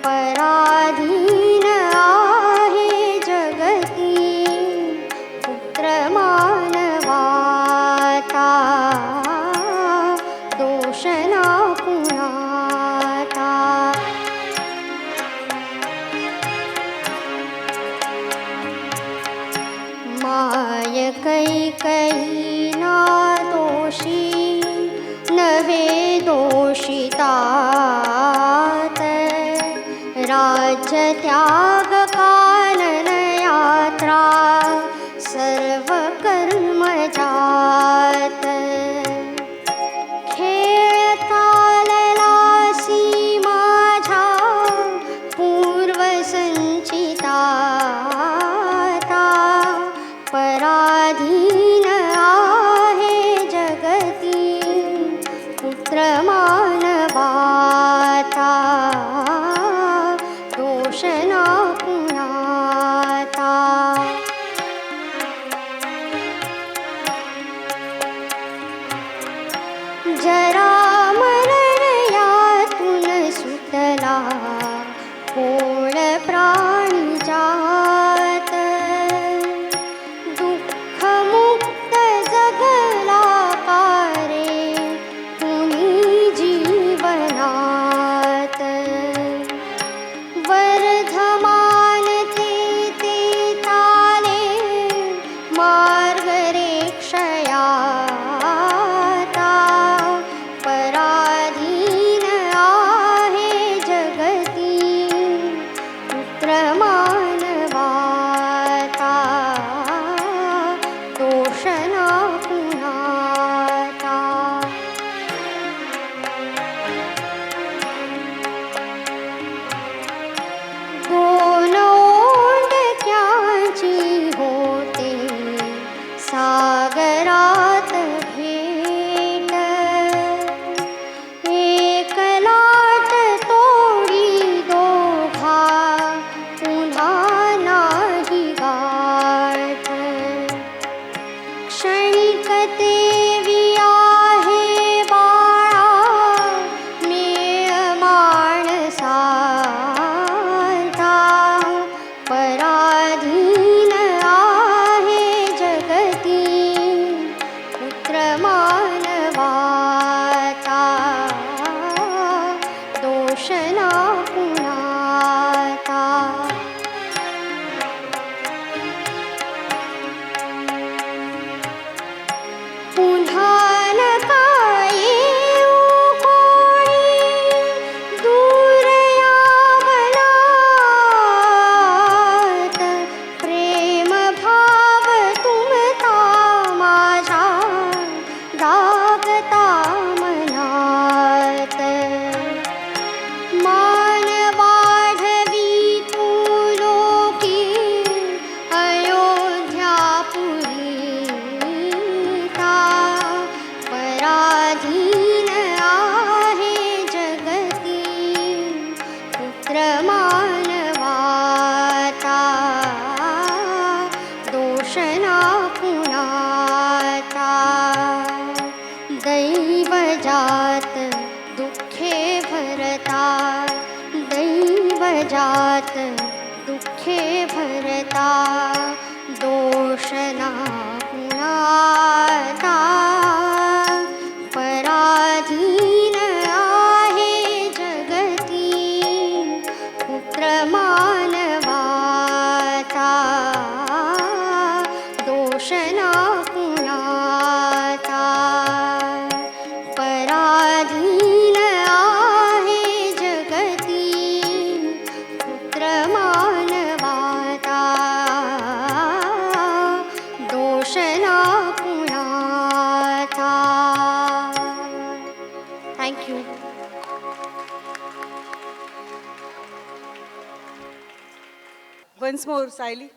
पराधीन आहे जगती. पुत्र मानवाचा दोषना कुणाचा. राज्य त्याग कानन यात्रा सर्व कर्म जात खेळता ललासी माझ्या पूर्व संचिता पराधीन आहे जगती पुत्र मानवाता दोष ना कुणाता जरा मरण यातून सुटला कोण प्राणी जात दुःख मुक्त जगला कारे कुणी जीवनात वर्धमान ते ताले मार्ग रे क्षयाता पराधीन आहे जगती पुत्र मानवाता दोष ना कुणाता दोन ओंडक्याची होते सागरात भेट एक लाट तोडी दोघा पुन्हा नाही गाठ क्षणिक देवी आहे बाळा मेळ माणसांचा पराधीन आहे जगती पुत्र मानवाता दोष ना कुणाता पुन्हा नका येऊ कोणी दूर यावनात प्रेम भाव तुमचा माझा जागता मनात मान वाढवी तू लोकी अयोध्यापुरीता पराधीन आहे जगती पुत्र मानवाता दोष ना कुणाता दैव जात दुःखे भरता दैव जात दुःखे भरता दोष ना कुणाता पराधीन आहे जगती पुत्र मानवाता दोष ना कुणाता पराधीन आहे जगती पुत्र मानवाता दोष ना कुणाता थँक्यू वन्स मोर सायली.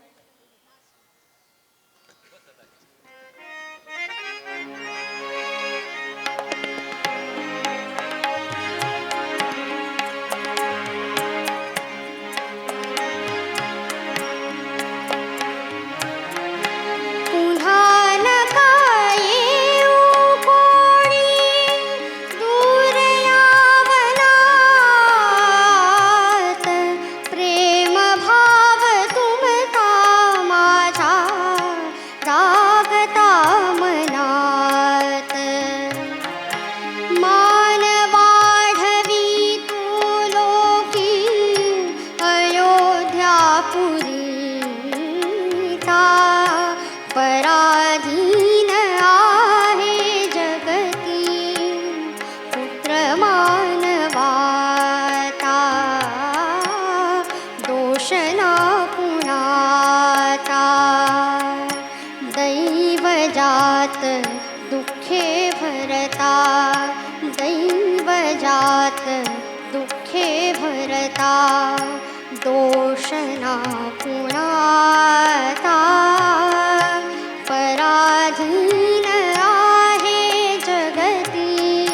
पुन्हा नका येऊ कोणी दूर यावनात प्रेम भाव तुमचा दोष ना कुणाचा पराधीन आहे जगती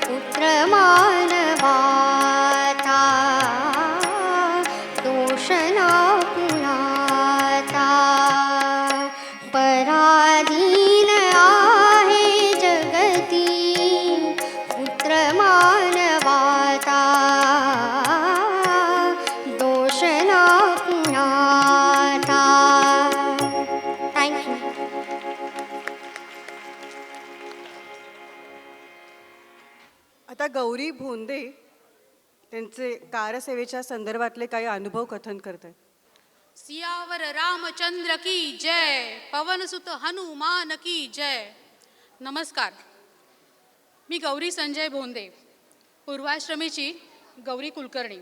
पुत्र मानवाचा दोष ना कुणाचा पराधीन आहे जगती पुत्र मानवाचा दोष ना कुणाचा. थँक्यू. आता गौरी भोंदे त्यांचे कारसेवेच्या संदर्भातले काही अनुभव कथन करतात. सियावर रामचंद्र की जय, पवनसुत हनुमान की जय. नमस्कार, मी गौरी संजय भोंदे, पूर्वाश्रमीची गौरी कुलकर्णी.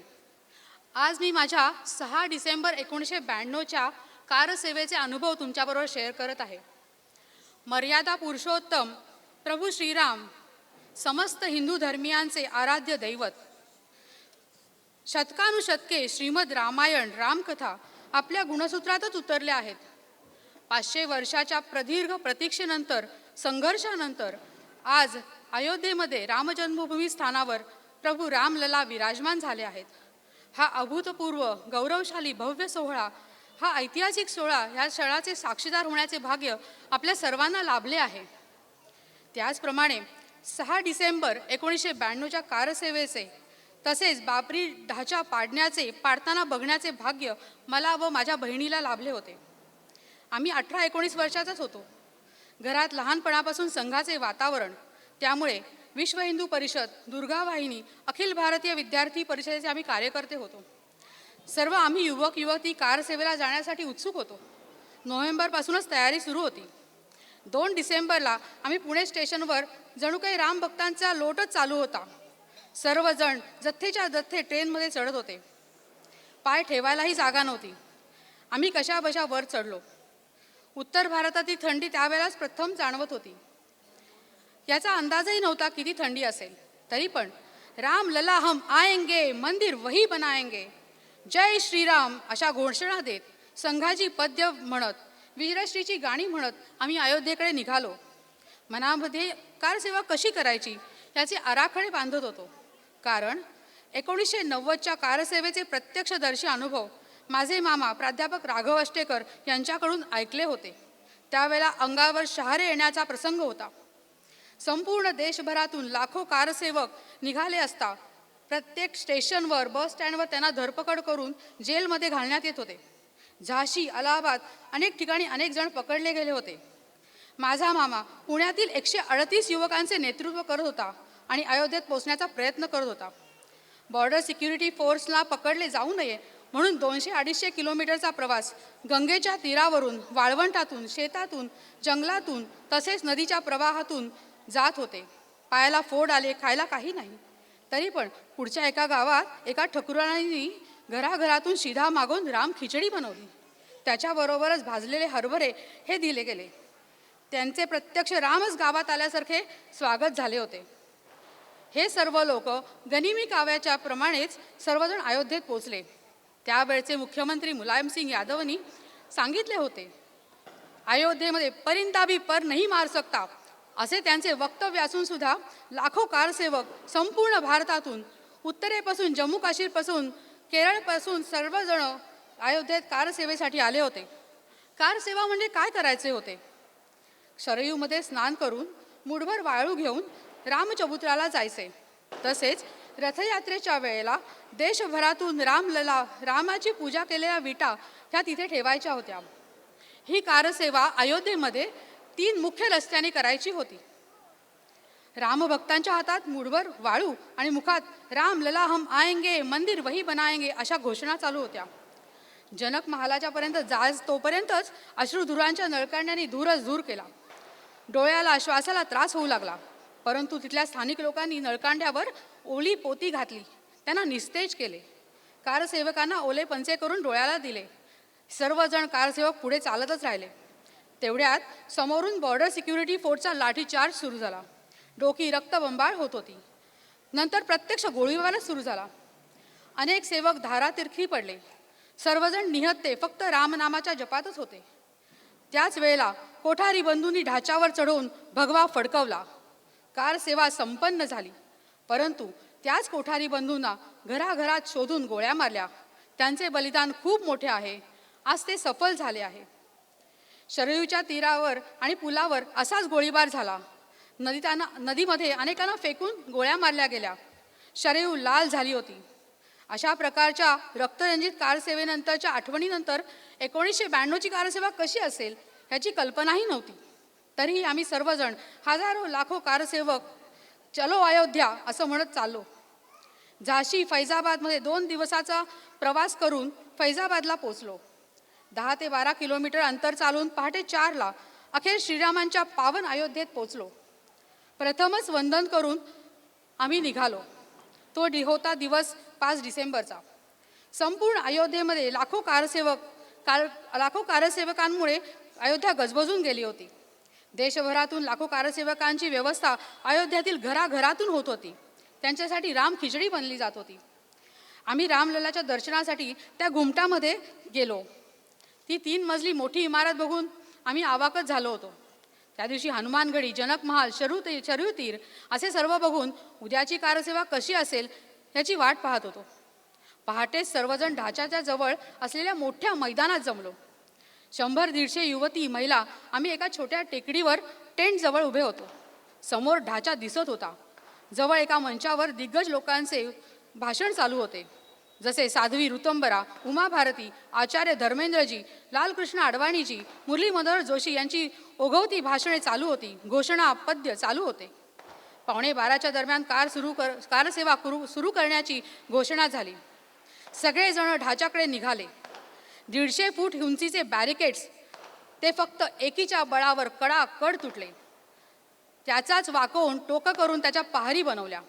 आज मी माझ्या 6 डिसेंबर 1992च्या कारसेवेचे अनुभव तुमच्याबरोबर शेअर करत आहे. मर्यादा पुरुषोत्तम प्रभू श्रीराम समस्त हिंदू धर्मियांचे आराध्य दैवत. शतकानुशतके श्रीमद रामायण रामकथा आपल्या गुणसूत्रातच उतरल्या आहेत. 500 वर्षाच्या प्रदीर्घ प्रतीक्षेनंतर, संघर्षानंतर आज अयोध्येमध्ये रामजन्मभूमी स्थानावर प्रभू रामलला विराजमान झाले आहेत. हा अभूतपूर्व गौरवशाली भव्य सोहळा, हा ऐतिहासिक सोहळा, ह्या क्षणाचे साक्षीदार होण्याचे भाग्य आपल्या सर्वांना लाभले आहे. त्याचप्रमाणे 6 डिसेंबर 1992च्या कारसेवेचे तसेच बाबरी ढाचा पाडताना बघण्याचे भाग्य मला व माझ्या बहिणीला लाभले होते. आम्ही 18-19 वर्षाचाच होतो. घरात लहानपणापासून संघाचे वातावरण, त्यामुळे विश्व हिंदू परिषद, दुर्गा वाहिनी, अखिल भारतीय विद्यार्थी परिषदेचे आम्ही कार्यकर्ते होतो. सर्व आम्ही युवक युवती कारसेवेला जाण्यासाठी उत्सुक होतो. नोव्हेंबरपासूनच तयारी सुरू होती. 2 डिसेंबरला आम्ही पुणे स्टेशनवर जणू काही रामभक्तांचा लोटच चालू होता. सर्वजण जथ्थेच्या जथ्थे ट्रेनमध्ये चढत होते. पाय ठेवायलाही जागा नव्हती. आम्ही कशाबशा वर चढलो. उत्तर भारतातील थंडी त्यावेळेलाच प्रथम जाणवत होती. याचा अंदाजही नव्हता किती थंडी असेल. तरी पण राम लला हम आएंगे, मंदिर वही बनाएंगे, जय श्रीराम अशा घोषणा देत, संघाची पद्य म्हणत, वीरश्रीची गाणी म्हणत आम्ही अयोध्येकडे निघालो. मनामध्ये कारसेवा कशी करायची याचे आराखडे बांधत होतो. कारण 1990च्या कारसेवेचे प्रत्यक्षदर्शी अनुभव माझे मामा प्राध्यापक राघव अष्टेकर यांच्याकडून ऐकले होते. त्यावेळेला अंगावर शहारे येण्याचा प्रसंग होता. संपूर्ण देशभरातून लाखो कारसेवक निघाले असता प्रत्येक स्टेशनवर, बस स्टँडवर त्यांना धरपकड करून जेलमध्ये घालण्यात येत होते. झाशी, अलाहाबाद अनेक ठिकाणी अनेक जण पकडले गेले होते. माझा मामा पुण्यातील 138 युवकांचे नेतृत्व करत होता आणि अयोध्येत पोहोचण्याचा प्रयत्न करत होता. बॉर्डर सिक्युरिटी फोर्सला पकडले जाऊ नये म्हणून 200-250 किलोमीटरचा प्रवास गंगेच्या तीरावरून, वाळवंटातून, शेतातून, जंगलातून तसेच नदीच्या प्रवाहातून जात होते. पायाला फोड आले, खायला काही नाही. तरी पण पुढच्या एका गावात एका ठकुरांनी घराघरातून शिधा मागून राम खिचडी बनवली. त्याच्याबरोबरच भाजलेले हरभरे हे दिले गेले. त्यांचे प्रत्यक्ष रामच गावात आल्यासारखे स्वागत झाले होते. हे सर्व लोक गनिमी काव्याच्या प्रमाणेच सर्वजण अयोध्येत पोचले. त्यावेळचे मुख्यमंत्री मुलायमसिंग यादवनी सांगितले होते, अयोध्येमध्ये परिंदा भी पर नहीं मार सकता असे त्यांचे वक्तव्य असून सुद्धा लाखो कारसेवक संपूर्ण भारतातून, उत्तरेपासून, जम्मू काश्मीरपासून, केरळपासून सर्वजण अयोध्येत कारसेवेसाठी आले होते. कारसेवा म्हणजे काय करायचे होते? शरयूमध्ये स्नान करून मुठभर वाळू घेऊन रामचबुत्राला जायचे. तसेच रथयात्रेच्या वेळेला देशभरातून रामलला, रामाची पूजा केलेल्या विटा ह्या तिथे ठेवायच्या होत्या. ही कारसेवा अयोध्येमध्ये 3 मुख्य रस्त्याने करायची होती. रामभक्तांच्या हातात मुठभर वाळू आणि मुखात राम लला हम आएंगे, मंदिर वही बनाएंगे अशा घोषणा चालू होत्या. जनक महालाच्यापर्यंत जाज तोपर्यंतच अश्रुधुरांच्या नळकांड्यांनी धूरच धूर केला. डोळ्याला, श्वासाला त्रास होऊ लागला. परंतु तिथल्या स्थानिक लोकांनी नळकांड्यावर ओली पोती घातली, त्यांना निस्तेज केले. कारसेवकांना ओले पंचे करून डोळ्याला दिले. सर्वजण कारसेवक पुढे चालतच राहिले. तेवढ्यात समोरून बॉर्डर सिक्युरिटी फोर्सचा लाठीचार्ज सुरू झाला. डोकी रक्तबंबाळ होत होती. नंतर प्रत्यक्ष गोळीबारच सुरू झाला. अनेक सेवक धारातीर्थी पडले. सर्वजण निहत्ते फक्त रामनामाच्या जपातच होते. त्याच वेळेला कोठारी बंधूंनी ढाच्यावर चढवून भगवा फडकवला. कार सेवा संपन्न झाली. परंतु त्याच कोठारी बंधूंना घराघरात शोधून गोळ्या मारल्या. त्यांचे बलिदान खूप मोठे आहे. आज ते सफल झाले आहे. शरयूच्या तीरावर आणि पुलावर असाच गोळीबार झाला. नदीमध्ये अनेकांना फेकून गोळ्या मारल्या गेल्या. शरयू लाल झाली होती. अशा प्रकारच्या रक्तरंजित कारसेवेनंतरच्या आठवणीनंतर 1992ची कारसेवा कशी असेल ह्याची कल्पनाही नव्हती. तरीही आम्ही सर्वजण हजारो लाखो कारसेवक चलो अयोध्या असं म्हणत चाललो. झाशी फैजाबादमध्ये 2 दिवसाचा प्रवास करून फैजाबादला पोचलो. 10 ते 12 किलोमीटर अंतर चालून पहाटे 4ला अखेर श्रीरामांच्या पावन अयोध्येत पोचलो. प्रथमच वंदन करून आम्ही निघालो. तो होता दिवस 5 डिसेंबरचा. संपूर्ण अयोध्येमध्ये लाखो कारसेवकांमुळे अयोध्या गजबजून गेली होती. देशभरातून लाखो कारसेवकांची व्यवस्था अयोध्यातील घराघरातून होत होती. त्यांच्यासाठी राम खिचडी बनली जात होती. आम्ही रामललाच्या दर्शनासाठी त्या घुमटामध्ये गेलो. ती 3 मजली मोठी इमारत बघून आम्ही अवाकच झालो होतो. त्या दिवशी हनुमानगडी, जनक महाल, शरयू तीर असे सर्व बघून उद्याची कारसेवा कशी असेल याची वाट पाहत होतो. पहाटेच सर्वजण ढाच्याच्या जवळ असलेल्या मोठ्या मैदानात जमलो. 100-150 युवती महिला आम्ही एका छोट्या टेकडीवर टेंट जवळ उभे होतो. समोर ढाचा दिसत होता. जवळ एका मंचावर दिग्गज लोकांचे भाषण चालू होते. जसे साध्वी ऋतंबरा, उमा भारती, आचार्य धर्मेंद्रजी, लालकृष्ण अडवाणीजी, मुरली मनोहर जोशी यांची ओघवती भाषणे चालू होती. घोषणा, पद्य चालू होते. 11:15च्या दरम्यान कारसेवा सुरू करण्याची घोषणा झाली. सगळेजण ढाच्याकडे निघाले. 150 फूट उंचीचे बॅरिकेड्स ते फक्त एकीच्या बळावर कडाकड तुटले. त्याचाच वाकवून टोकं करून त्याच्या पहारी बनवल्या.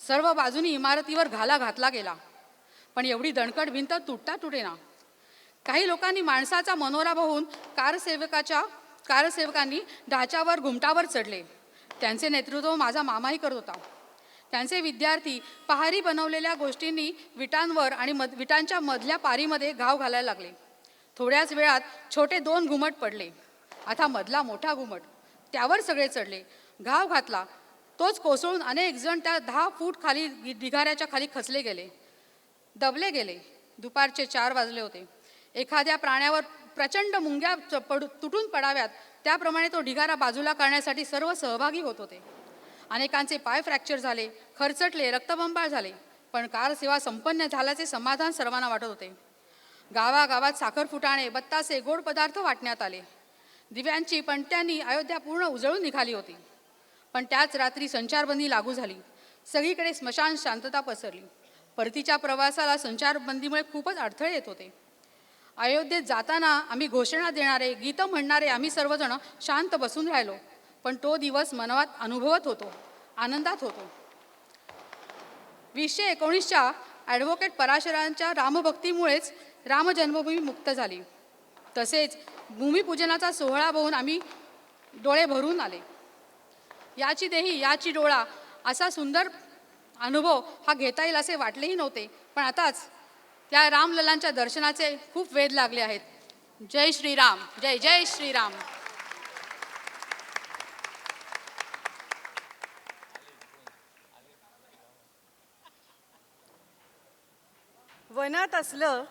सर्व बाजूनी इमारतीवर घाला घातला गेला. पण एवढी दणकट भिंत तुटता तुटेना. काही लोकांनी माणसाचा मनोरा बघून कारसेवकांनी ढाच्यावर घुमटावर चढले. त्यांचे नेतृत्व माझा मामाही करत होता. त्यांचे विद्यार्थी पहारी बनवलेल्या गोष्टींनी विटांवर आणि विटांच्या मधल्या पारीमध्ये घाव घालायला लागले. थोड्याच वेळात छोटे 2 घुमट पडले. आता मधला मोठा घुमट, त्यावर सगळे चढले. घाव घातला तोच कोसळून अनेक जण त्या 10 फूट खाली ढिगाऱ्याच्या खाली खचले गेले, दबले गेले. दुपारचे 4 वाजले होते. एखाद्या प्राण्यावर प्रचंड मुंग्या तुटून पडाव्यात त्याप्रमाणे तो ढिगारा बाजूला करण्यासाठी सर्व सहभागी होत होते. अनेकांचे पाय फ्रॅक्चर झाले, खरचटले, रक्तबंबाळ झाले. पण कारसेवा संपन्न झाल्याचे समाधान सर्वांना वाटत होते. गावागावात साखर फुटाणे, बत्तासे, गोड पदार्थ वाटण्यात आले. दिव्यांची पणत्यांनी अयोध्या पूर्ण उजळून निघाली होती. पण त्याच रात्री संचारबंदी लागू झाली. सगळीकडे स्मशान शांतता पसरली. परतीच्या प्रवासाला संचारबंदीमुळे खूपच अडथळे येत होते. अयोध्येत जाताना आम्ही घोषणा देणारे, गीत म्हणणारे आम्ही सर्वजण शांत बसून राहिलो. पण तो दिवस मनात अनुभवत होतो, आनंदात होतो. 2019च्या ॲडव्होकेट पराशरांच्या रामभक्तीमुळेच राम जन्मभूमी मुक्त झाली. तसेच भूमिपूजनाचा सोहळा बघून आम्ही डोळे भरून आले. याची देही याची डोळा असा सुंदर अनुभव हा घेता येईल असे वाटलेही नव्हते. पण आताच त्या रामललांच्या दर्शनाचे खूप वेध लागले आहेत. जय श्रीराम, जय जय श्रीराम. वनात असलं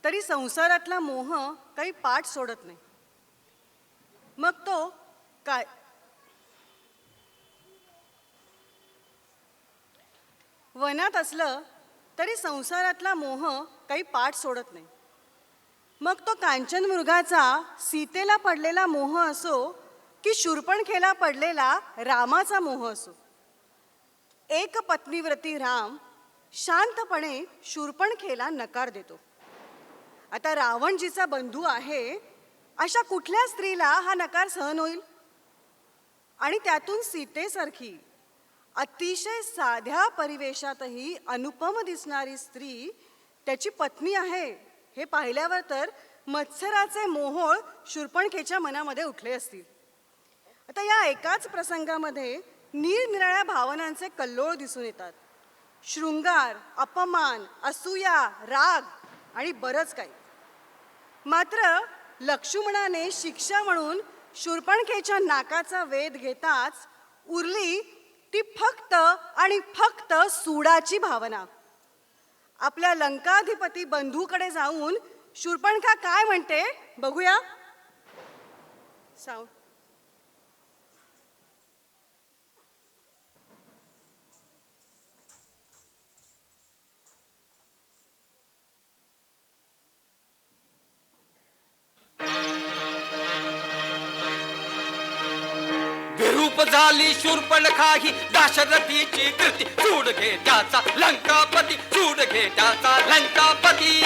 तरी संसारातला मोह काही पाठ सोडत नाही. मग तो काय? वनात असलं तरी संसारातला मोह काही पाठ सोडत नाही. मग तो कांचन मृगाचा सीतेला पडलेला मोह असो की शूर्पणखेला पडलेला रामाचा मोह असो. एक पत्नीव्रती राम शांतपणे शूर्पणखेला नकार देतो. आता रावण जिचा बंधू आहे अशा कुठल्या स्त्रीला हा नकार सहन होईल? आणि त्यातून सीतेसारखी अतिशय साध्या परिवेशातही अनुपम दिसणारी स्त्री त्याची पत्नी आहे हे पाहिल्यावर तर मत्सराचे मोहोळ शूर्पणखेच्या मनामध्ये उठले असतील. आता या एकाच प्रसंगामध्ये निरनिराळ्या भावनांचे कल्लोळ दिसून येतात. शृंगार, अपमान, असूया, राग आणि बरंच काही. मात्र लक्ष्मणाने शिक्षा म्हणून शूर्पणखेच्या नाकाचा वेध घेताच उरली ती फक्त आणि फक्त सूडाची भावना. आपल्या लंकाधिपती बंधूकडे जाऊन शूर्पणखा काय म्हणते बघूया. साऊंड. विरूप झाली शूर्पणखा ही दाशरथीची कृती. सूड घे त्याचा लंकापती, सूड घे त्याचा लंकापती.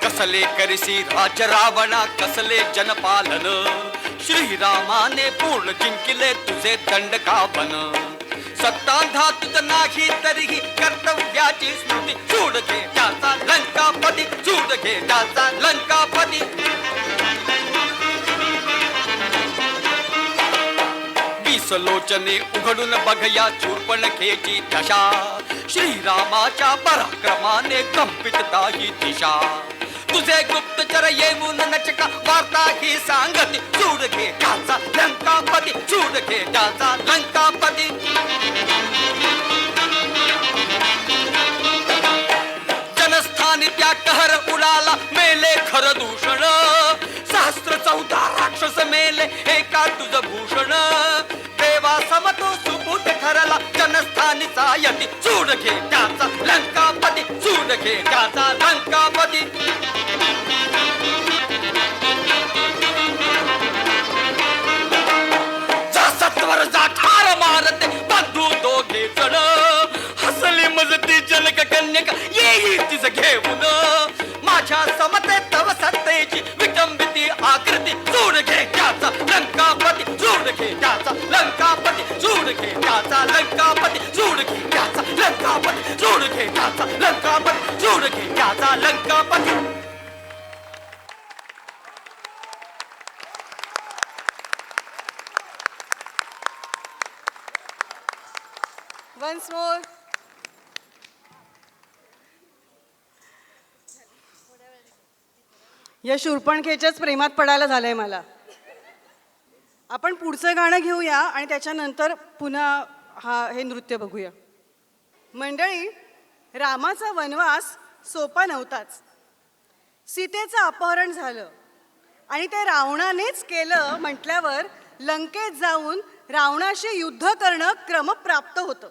कसले करसी राज रावणा, कसले जनपालन. श्रीरामाने पूर्ण जिंकिले तुझे दंडकावन. सत्तांधा तुझ नाही तरीही कर्तव्याची स्मृती. सूड घे त्याचा लंकापती, सूड घे त्याचा लंकापती. लोचने उघडून बघया शूर्पणखेची दशा. श्रीरामाच्या पराक्रमाने कंपितता ही दिशा. तुझे गुप्तचर येऊन नचका वार्ता ही सांगती. सूड घे त्याचा लंकापती, सूड घे त्याचा लंकापती. जनस्थानी त्या कहर उडाला, मेले खर दूषण. 14 राक्षस मेले एका तुझ भूषण. देवा समतो सुबूत ठरला जनस्थानीचा यती. सूड घे त्याचा लंकापती, सूड घे त्याचा लंकापती. जा सत्वर जा ठार मारते बंधू दोघे जण. हसली मजती जनक कन्यका येई तिज घेऊन. माझ्या समते तव सत्तेची विटंबिती आकृती. सूड घे त्याचा लंकापती, सूड घे त्याचा लंकापती, सूड घे त्याचा लंकापती, सूड घे त्याचा लंकापती, सूड घे त्याचा लंकापती, सूड घे त्याचा लंकापती. Once more. या शूर्पणखेच्याच प्रेमात पडायला झालंय मला. आपण पुढचं गाणं घेऊया आणि त्याच्यानंतर पुन्हा हे नृत्य बघूया. मंडळी, रामाचा वनवास सोपा नव्हताच. सीतेचं अपहरण झालं आणि ते रावणानेच केलं म्हटल्यावर लंकेत जाऊन रावणाशी युद्ध करणं क्रमप्राप्त होतं.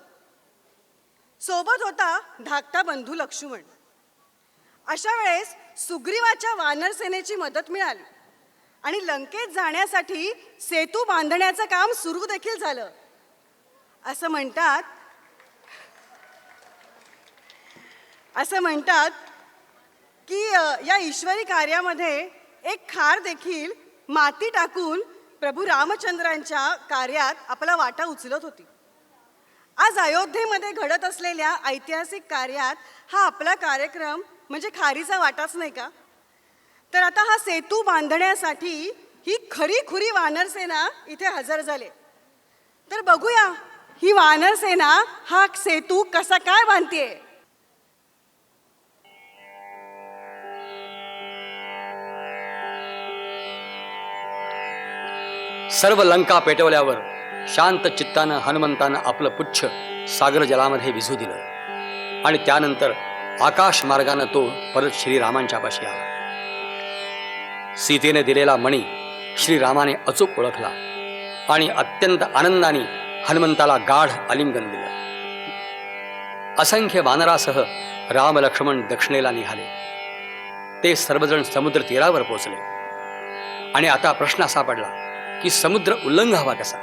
सोबत होता धाकटा बंधू लक्ष्मण. अशा वेळेस सुग्रीवाच्या वानरसेनेची मदत मिळाली आणि लंकेत जाण्यासाठी सेतू बांधण्याचं काम सुरू देखील झालं. असं म्हणतात की या ईश्वरी कार्यामध्ये एक खार देखील माती टाकून प्रभू रामचंद्रांच्या कार्यात आपला वाटा उचलत होती. आज अयोध्येमध्ये घडत असलेल्या ऐतिहासिक कार्यात हा आपला कार्यक्रम म्हणजे खारीचा वाटाच नाही का? तर आता हा सेतू बांधण्यासाठी ही खरी खुरी वानरसेना इथे हजर झाले. तर बघूया ही वानरसेना हा सेतू कसा काय बांधतेय. सर्व लंका पेटवल्यावर शांत चित्तानं हनुमंतानं आपलं पुच्छ सागर जलामध्ये विझू दिलं आणि त्यानंतर आकाश मार्गानं तो परत श्रीरामांच्या पाशी आला. सीतेने दिलेला मणी श्रीरामाने अचूक ओळखला आणि अत्यंत आनंदाने हनुमंताला गाढ आलिंगन दिलं. असंख्य वानरासह राम लक्ष्मण दक्षिणेला निघाले. ते सर्वजण समुद्र तीरावर पोचले आणि आता प्रश्न असा पडला की समुद्र उल्लंघावा कसा.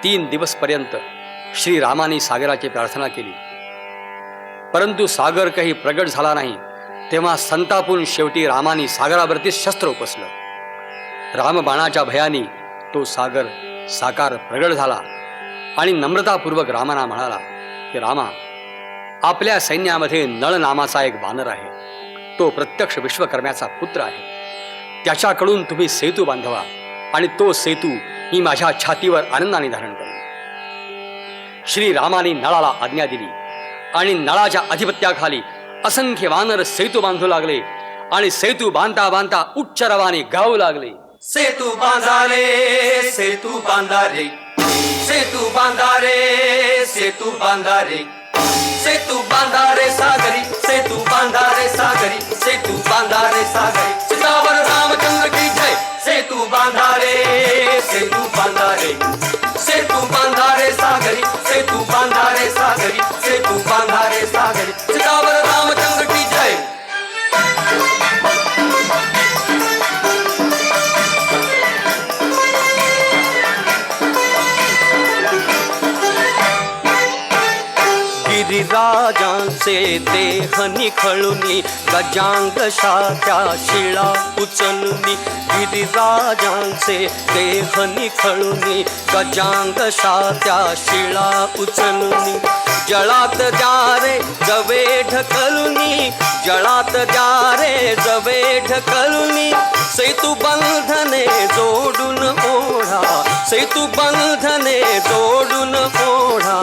3 दिवसपर्यंत श्रीरामाने सागराची प्रार्थना केली, परंतु सागर काही प्रगट झाला नाही. तेव्हा संतापून शेवटी रामाने सागरावरती शस्त्र उपसलं. रामबाणाच्या भयाने तो सागर साकार प्रगट झाला आणि नम्रतापूर्वक रामाना म्हणाला की रामा, आपल्या सैन्यामध्ये नळ नामाचा एक वानर आहे. तो प्रत्यक्ष विश्वकर्म्याचा पुत्र आहे. त्याच्याकडून तुम्ही सेतू बांधवा आणि तो सेतू मी माझ्या छातीवर आनंदाने धारण करेन. श्रीरामाने नळाला आज्ञा दिली आणि नळाच्या अधिपत्याखाली असंख्य वानर सेतू बांधू लागले आणि सेतू बांधता बांधता उच्च रवाने गाऊ लागले. सेतू बांधारे सेतू बांधारे सेतू बांधारे सेतू बांधारे सेतू बांधारे सागरी सेतू बांधारे सागरी सेतू बांधारे सागरी सीतावर रामचंद्र की जय. सेतू बांधारे सेतू बांधारे सेतू बांधारे सागरी सेतू बांधारे सागरी सेतू बांधारे सागरी सीतावर रामचंद्र की जय. गिरिराजांचे देह निखळुनी गजांगशा त्या शिळा उचलुनी. गिरिराजांचे देह निखळुनी गजांगशा त्या शिळा उचलुनी. जळात द्या रे जवे ढकलुनी जळात द्या रे जवे ढकलुनी. सेतू बंधने जोडून ओढा सेतू बंधने जोडून ओढा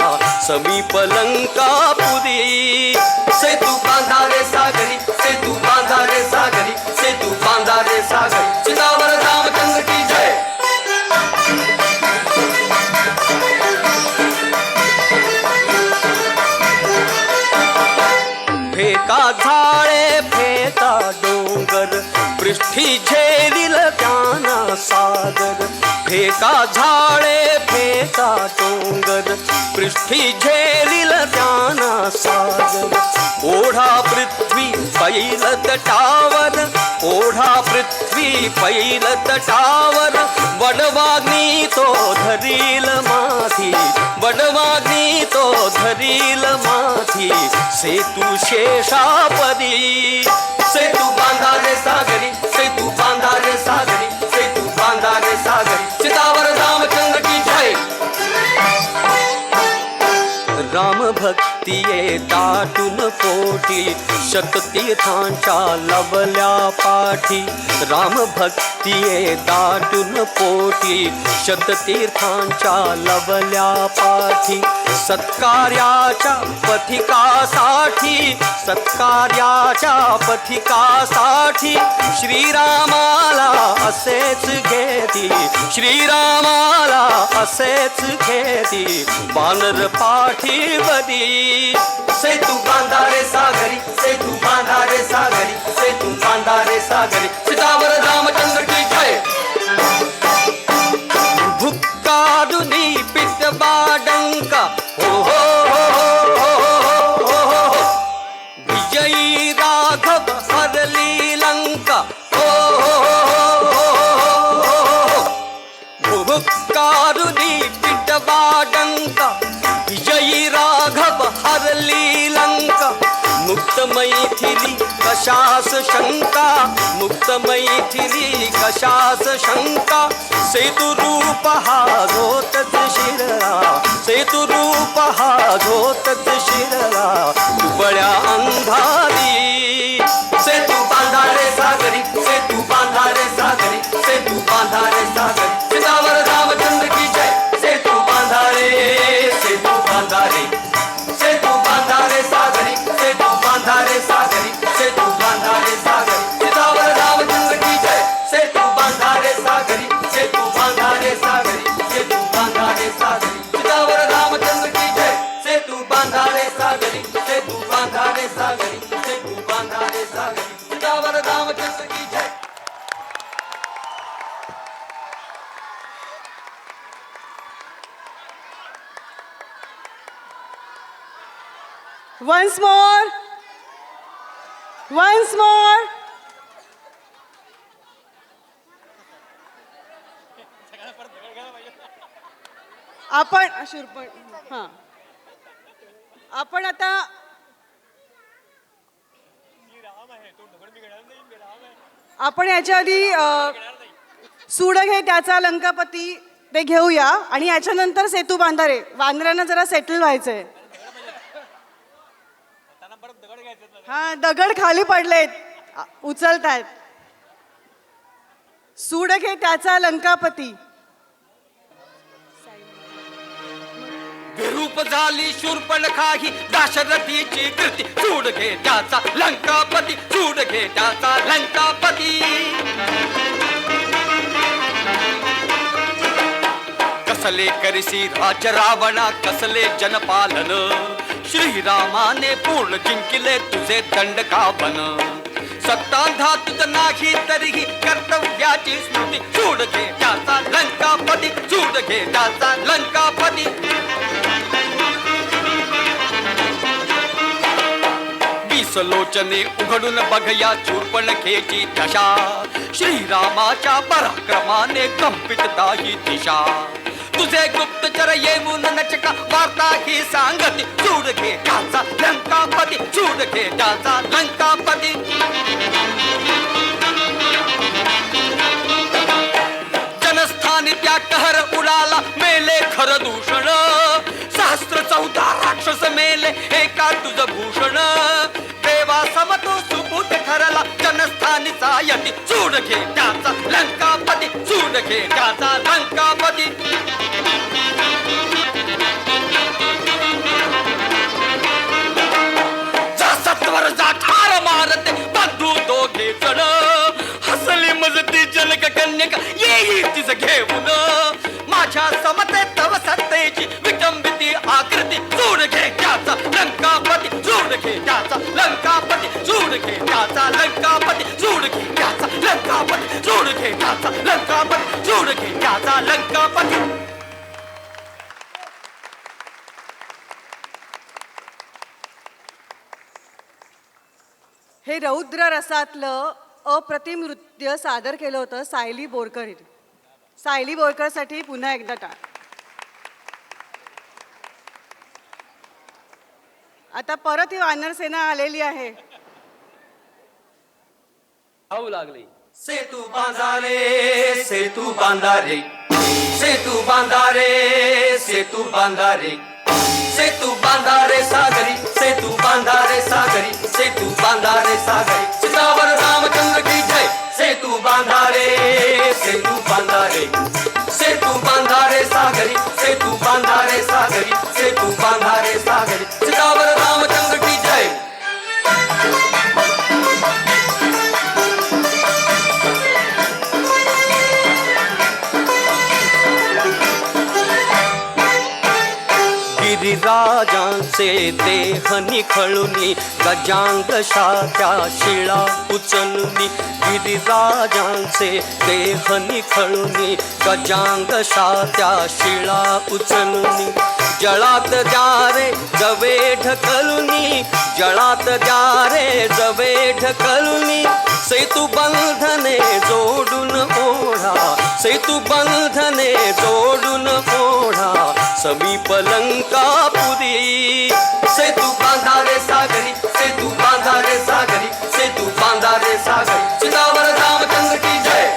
समीप लंकापुरी. सेतू बांधारे सागरी सेतू बांधारे सागरी सेतू बांधारे सागरी सीतावर रामचंद्र की जय. फेका झाळे फेका डोंगर पृष्ठी झेलिल त्याना सागर. फेका झाळे फेका डोंगर पृष्ठी झेलिल त्याना सागर. ओढा पृथ्वी पैल तटावर ओढा पृथ्वी पैल तटावर. वडवाग्नी तो धरील माथी वडवाग्नी तो धरील माथी. सेतू शेषापदी सेतू बांधारे सागरी सेतू बांधारे सागरी सेतू बांधारे सागरी सीतावर रामचंद्र की जय. राम भक्तिये दाटून पोटी शततीर्थांच्या लवल्या पाठी. राम भक्तिये दाटून पोटी शततीर्थांच्या लवल्या पाठी. सत्कार्याच्या पथिकासाठी सत्कार्याच्या पथिकासाठी श्रीरामाला असेच घेती श्रीरामाला असेच घेती वानर पाठीवरी. सेतू बांधारे सागरी सेतू बांधारे सागरी सेतू बांधारे सागरी सीतावर रामचंद्र की जय. भुक्काडुनी पित्त बाडंका हो हो हो हो हो. विजयी राघव हरली लंका हो हो हो. भुक्काडुनी पित्त बाडंका विजयी राघव हरली लंका. मुक्त मैथिली कशास शंका मुक्त मैथिली कशास शंका. सेतु रूप हा झोतच शिरला सेतु रूप हा झोतच शिरला दुबळ्या अंधारी. सेतू बांधारे सागरी सेतू बांधारे सागरी सेतू बांधारे सागरी सीतावर रामचंद्र की जय. सेतू बांधारे सेतू बांधारे सेतू बांधारे सागरी सेतू बांधारे सागरी सेतू बांधारे सागरी सीतावर रामचंद्र की जय. सेतू बांधारे सागरी सेतू बांधारे सागरी सेतू बांधारे सागरी सीतावर रामचंद्र की जय. सेतू बांधारे सागरी सेतू बांधारे सागरी सेतू बांधारे सागरी सीतावर रामचंद्र की जय. Once more. Once more. आपण शूरपण हां आपण आता आपण याच्या आधी सूड घे त्याचा लंकापती ते घेऊया आणि याच्यानंतर सेतू बांधारे. वानरांना जरा सेटल व्हायचंय. हा दगड खाली पडलेत उचलतायत. सूड घे त्याचा लंकापती विरूप झाली शूर्पणखा ही दाशरथीची कृती, सूड घे त्याचा लंकापती, सूड घे त्याचा लंकापती. कसले करसी राज रावणा, कसले जनपालन, श्रीरामाने पूर्ण जिंकिले तुझे दंडकावन. सत्तांधा तुझ नाही तरीही कर्तव्याची स्मृती, सूड घे त्याचा लंकापती, सूड घे त्याचा लंकापती. लोचने उघडून बघया शूर्पणखेची दशा, श्रीरामाच्या पराक्रमाने कंपित दाही दिशा. तुझे गुप्तचर येऊन नचका वार्ता ही सांगती, सूड घे त्याचा लंकापती, सूड घे त्याचा लंकापती. जनस्थानी त्या कहर उडाला, मेले खर दूषण, 14 राक्षस मेले एका तुझ भूषण. देवा समतो सुपूत ठरला जनस्थानीचा यती, सूड घे त्याचा लंकापती, सूड घे त्याचा लंकापती. जा सत्वर जा ठार मारते बंधू दोघे जण, हसली मजती जनक कन्यका येई तिज घेऊन. माझ्या समते तव सत्तेची विटंबिती आकृती, सूड घे त्याचा लंकापती, सूड घे त्याचा लंकापती, सूड घे त्याचा लंकापती, सूड घे त्याचा लंकापती, सूड घे त्याचा लंकापती, सूड घे त्याचा लंकापती. हे रौद्र रसातलं अप्रतिम नृत्य सादर केलं होतं सायली बोरकर. सायली बोरकरसाठी पुन्हा एकदा टाळ. आता परत ही वानर सेना आलेली आहे. खाऊ लागले. सेतू बांधारे, सेतू बांधारे, सेतू बांधारे, सेतू बांधारे, सेतू बांधारे सागरी, सेतू बांधारे सागरी, सेतू बांधारे सागरी. सीतावर रामचंद्र की जय. सेतू बांधारे, सेतू बांधारे, सेतू बांधारे सागरी, सेतू बांधारे सागरी, सेतू बांधारे सागरी. सीतावर रामचंद्र की जय. गिरिराजांचे देह निखळुनी, गजांग शाच्या शिळा उचलुनी. गिरिराजांचे देह निखळुनी, गजांग शाच्या शिळा उचलुनी. जळात द्या रे जवे ढकलुनी, जळात द्या रे जवे ढकलुनी. सेतू बंधने जोडून ओढा, सेतू बंधने जोडून ओढा, समीप लंकापुरी. सेतू बांधारे सागरी, सेतू बांधारे सागरी, सेतू बांधारे सागरी. सीतावर रामचंद्र की जय.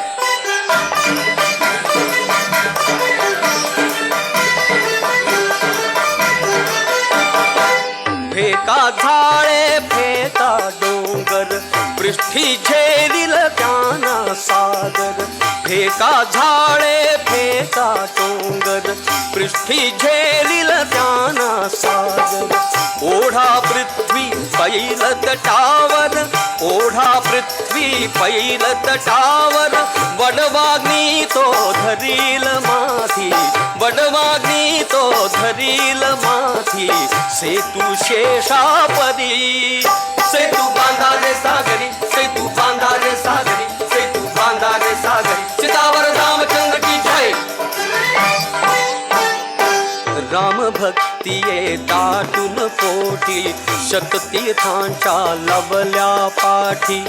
फेका झाळे फेका डोंगर, पृष्ठी झेलिल त्याना सागर. फेका झाळे फेका डोंगर, पृष्ठी झेलिल त्याना सागर. ओढा पृथ्वी पैल तटावर, ओढा पृथ्वी पैल तटावर. वडवाग्नी तो धरील माथी, वडवाग्नी तो धरील माथी. सेतू शेषापदी. सेतू बांधारे सागरी, सेतू बांधारे सागरी, सेतू बांधारे सागरी. सीतावर रामचंद्र की जय. राम भक्तिये दाटून पोटी, शततीर्थांच्या लवल्या पाठी.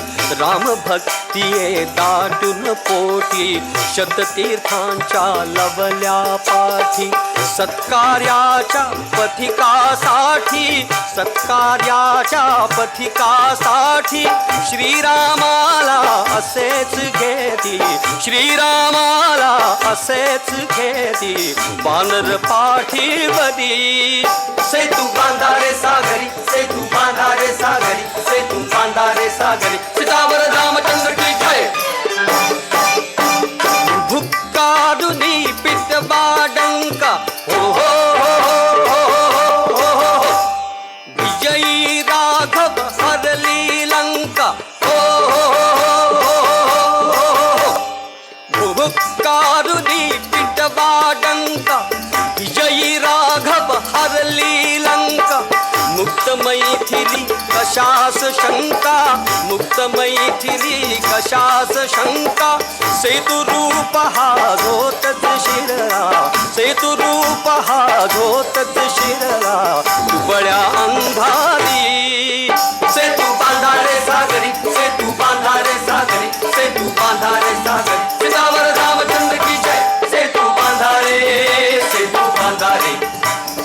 राम भक्तिये दाटून पोटी, शततीर्थांच्या लवल्या पाठी. सत्कार्याच्या पथिकासाठी, सत्कार्याच्या पथिकासाठी. श्रीरामाला असेच घेती, श्रीरामाला असेच घेती. वानर पाठीवदी. सेतू बांधारे सागरी, सेतू बांधारे सागरी, सेतू बांधारे सागरी. सीतावर रामचंद्र की जय. भुक्काडुनी पितबा डंका, हो हो हो हो कशास शंका मुक्त मैथिली कशास शंका सेतु रूप हा झोतच शिरला सेतु रूप हा झोतच शिरला दुबळ्या अंधारी सेतू बांधारे सागरी सेतू बांधारे सागरी सेतू बांधारे सागरी सीतावर रामचंद्र की जय सेतू बांधारे सेतू बांधारे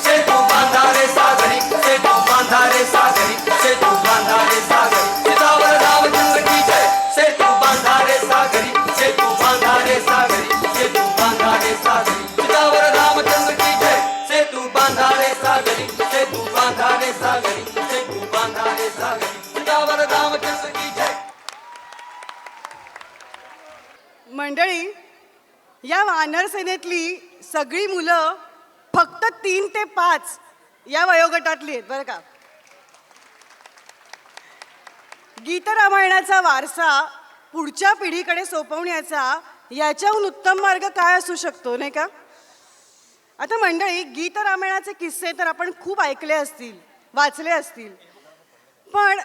सेतू बांधारे सागरी सेतू बांधारे सागरी सेतू बांधारे सागरी सीतावर रामचंद्र की जय सेतू बांधारे सागरी सेतू बांधारे सागरी सेतू बांधारे सागरी सीतावर रामचंद्र की जय सेतू बांधारे सागरी सेतू बांधारे सागरी सेतू बांधारे सागरी सीतावर रामचंद्र की जय. मंडळी, या वानर सेनेतली सगळी मुलं फक्त 3 ते 5 या वयोगटातली आहेत बरं का. गीतरामायणाचा वारसा पुढच्या पिढीकडे सोपवण्याचा याच्याहून उत्तम मार्ग काय असू शकतो नाही का. आता मंडळी, गीतरामायणाचे किस्से तर आपण खूप ऐकले असतील, वाचले असतील, पण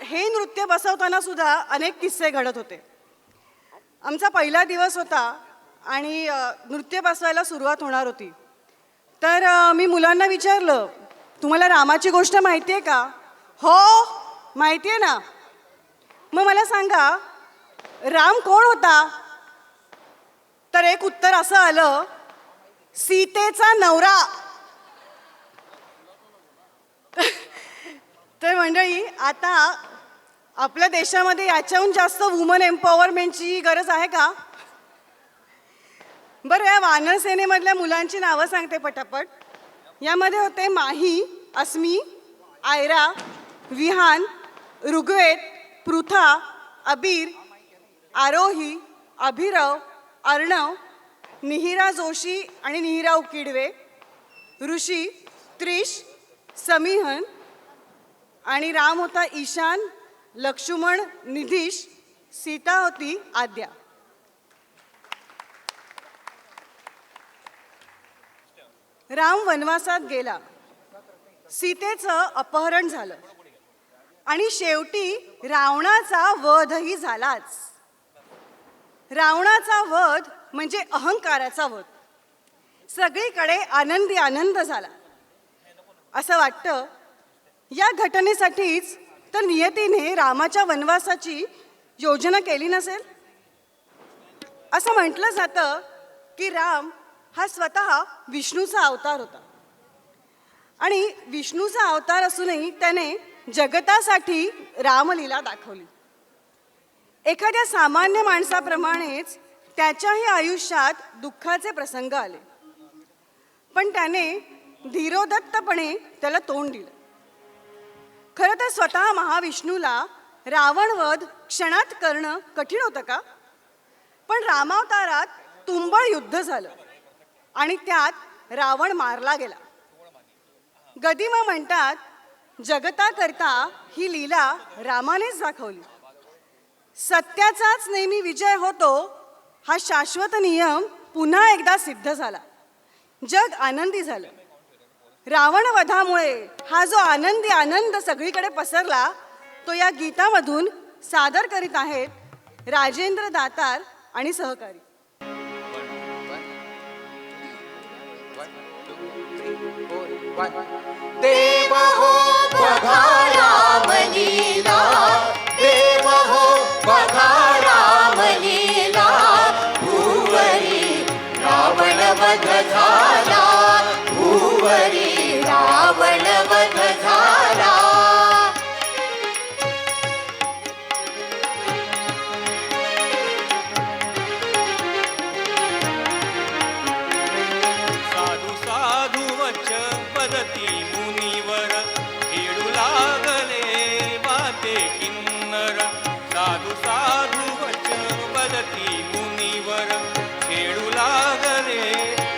हे नृत्य बसवताना सुद्धा अनेक किस्से घडत होते. आमचा पहिला दिवस होता आणि नृत्य बसवायला सुरुवात होणार होती. तर मी मुलांना विचारलं, तुम्हाला रामाची गोष्ट माहिती आहे का? हो माहिती आहे ना. मग मला सांगा, राम कोण होता? तर एक उत्तर असं आलं, सीतेचा नवरा. तर मंडळी, आता आपल्या देशामध्ये याच्याहून जास्त वुमन एम्पॉवरमेंटची गरज आहे का? बरं, या वानर सेनेमधल्या मुलांची नावं सांगते पटापट. यामध्ये होते माही, अस्मी, आयरा, विहान, ऋग्वेद, पृथा, अबीर, आरोही, अभिरव, अर्णव, निहिरा जोशी आणि निहिरा उकिडवे, ऋषी, त्रिश, समीहन, आणि राम होता ईशान, लक्ष्मण निधीश, सीता होती आद्या. राम वनवासात गेला, सीतेचं अपहरण झालं आणि शेवटी रावणाचा वधही झालाच. रावणाचा वध म्हणजे अहंकाराचा वध. सगळीकडे आनंदी आनंद झाला. असं वाटतं या घटनेसाठीच तर नियतीने रामाच्या वनवासाची योजना केली नसेल. असं म्हटलं जातं की राम हा स्वतः विष्णूचा अवतार होता आणि विष्णूचा अवतार असूनही त्याने जगतासाठी रामलीला दाखवली. एखाद्या सामान्य माणसाप्रमाणेच त्याच्याही आयुष्यात दुःखाचे प्रसंग आले, पण त्याने धीरोदत्तपणे त्याला तोंड दिलं. खरं तर स्वतः महाविष्णूला रावणवध क्षणात करणं कठीण होतं का? पण रामावतारात तुंबळ युद्ध झालं आणि त्यात रावण मारला गेला. गदिमा म्हणतात, जगताकरता ही लीला रामानेच दाखवली. सत्याचाच नेहमी विजय होतो हा शाश्वत नियम पुन्हा एकदा सिद्ध झाला. जग आनंदी झालं. रावणवधामुळे हा जो आनंदी आनंद सगळीकडे पसरला तो या गीतामधून सादर करीत आहेत राजेंद्र दातार आणि सहकारी. देव हो बघा रामलीला, देव हो बघा रामलीला, भूवरी रावण वध झाला, भूवरी रावण वध झाला. साधू साधू वच पदती मुनीवर खेळू लागले वाते किन्नर. साधू साधू वच पदती मुनीवर खेळू लागले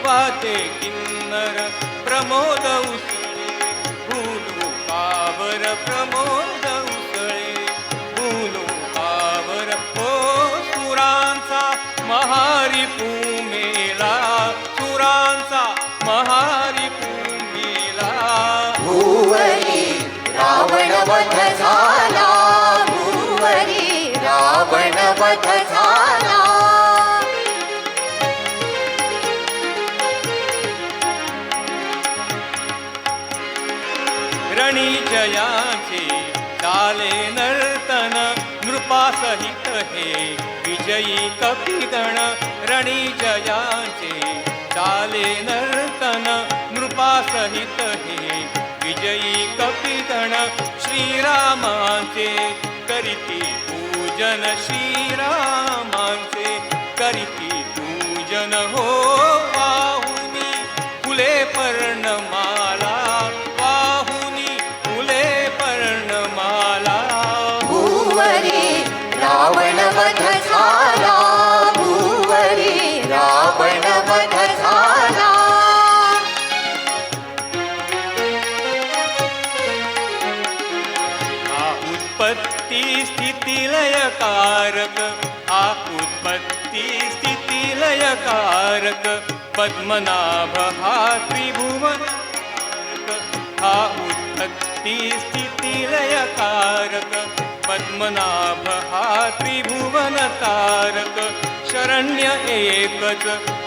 वाते किन्नर. प्रमोद उसळे भूलू पावर, प्रमोद उसळे भूलू पावर. ओ सुरांचा महारी मेला, सुरांचा महारी मेला. भूवरी रावण वध झाला भूवरी रावण वध झाला रणी जयाचे चाले नर्तन नृपासहित हे विजयी कपिगण रणी जयाचे चाले नर्तन नृपासहित हे विजयी कपिगण श्रीरामाचे करीती पूजन श्रीरामाचे करीती पूजन हो वाहुनी फुले पर्णमाला वाहुनी फुले पर्णमाला भूवरी रावण वध झाला भूवरी रावण वध झाला हा उत्पत्ती स्थिती लयकारक हा उत्पत्ती स्थिती लयकारक पद्मनाभ हा त्रिभुवन हा उत्पत्ती स्थिती लयकारक पद्मनाभ हा त्रिभुवन तारक शरण्य एकच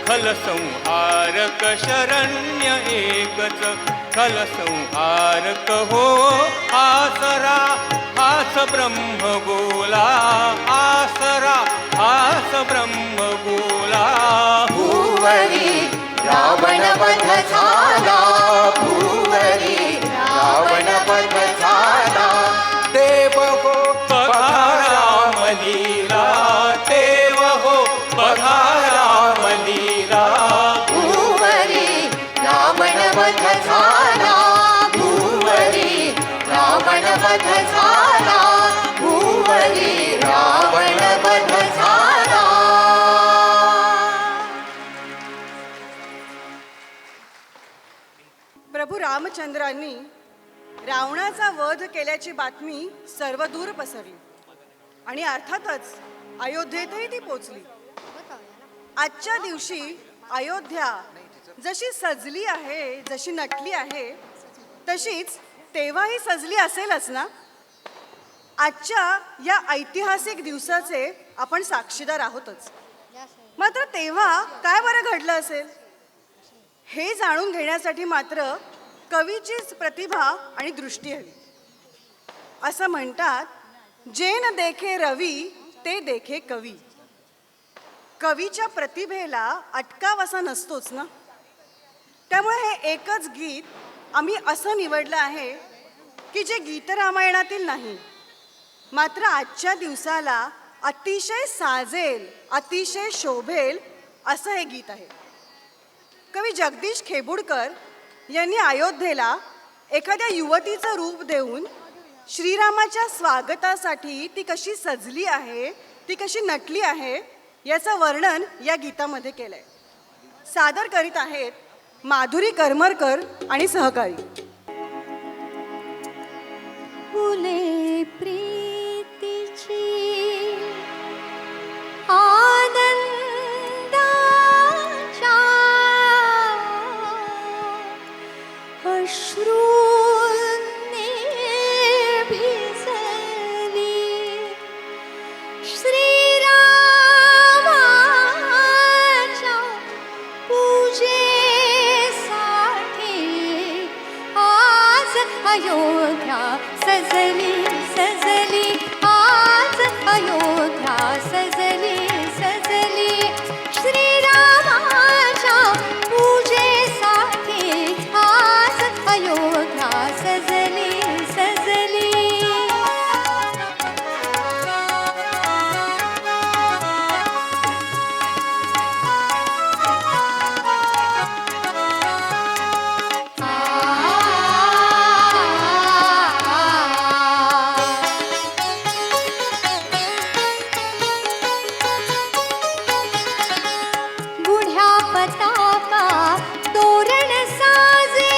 खल संहारक शरण्य एकच खल संहारक हो आसरा हास ब्रह्म गोला आसरा हास ब्रह्म गोला भूवरी रावण वध झाला भूवरी रावण वध झाला देव हो बघा रामलीला देव हो बघा रामलीला भूवरी रावण वध झाला भूवरी रावण वध झाला भूवरी रावण वध झाला प्रभू रामचंद्रांनी रावणाचा वध केल्याची बातमी सर्वदूर पसरली आणि अर्थातच अयोध्येतही ती पोचली. आजच्या दिवशी अयोध्या जशी सजली आहे जशी नटली आहे तशीच तेव्हाही सजली असेलच ना. आजच्या या ऐतिहासिक दिवसाचे आपण साक्षीदार आहोतच. मात्र तेव्हा काय बरं घडलं असेल हे जाणून घेण्यासाठी मात्र कवीचीच प्रतिभा आणि दृष्टी हवी. असं म्हणतात, जे न देखे रवी ते देखे कवी. कवीच्या प्रतिभेला अटकाव असा नसतोच ना. त्यामुळे हे एकच गीत आम्ही असं निवडलं आहे की जे गीतरामायणातील नाही मात्र आजच्या दिवसाला अतिशय साजेल अतिशय शोभेल असं हे गीत आहे. कवी जगदीश खेबुडकर यांनी अयोध्येला एखाद्या युवतीचं रूप देऊन श्रीरामाच्या स्वागतासाठी ती कशी सजली आहे ती कशी नटली आहे याचं वर्णन या गीतामध्ये केलंय. सादर करीत आहेत माधुरी करमरकर आणि सहकारी. फुले प्रीतीची आनंदाच्या अश्रूंनी भिजली श्रीरामाच्या पूजेसाठी आज अयोध्या सजली सजली आज अयोध्या सजली सजली श्रीरामाच्या पूजेसाठी आज अयोध्या सजली सजली. गुढ्या पताका तोरण साजे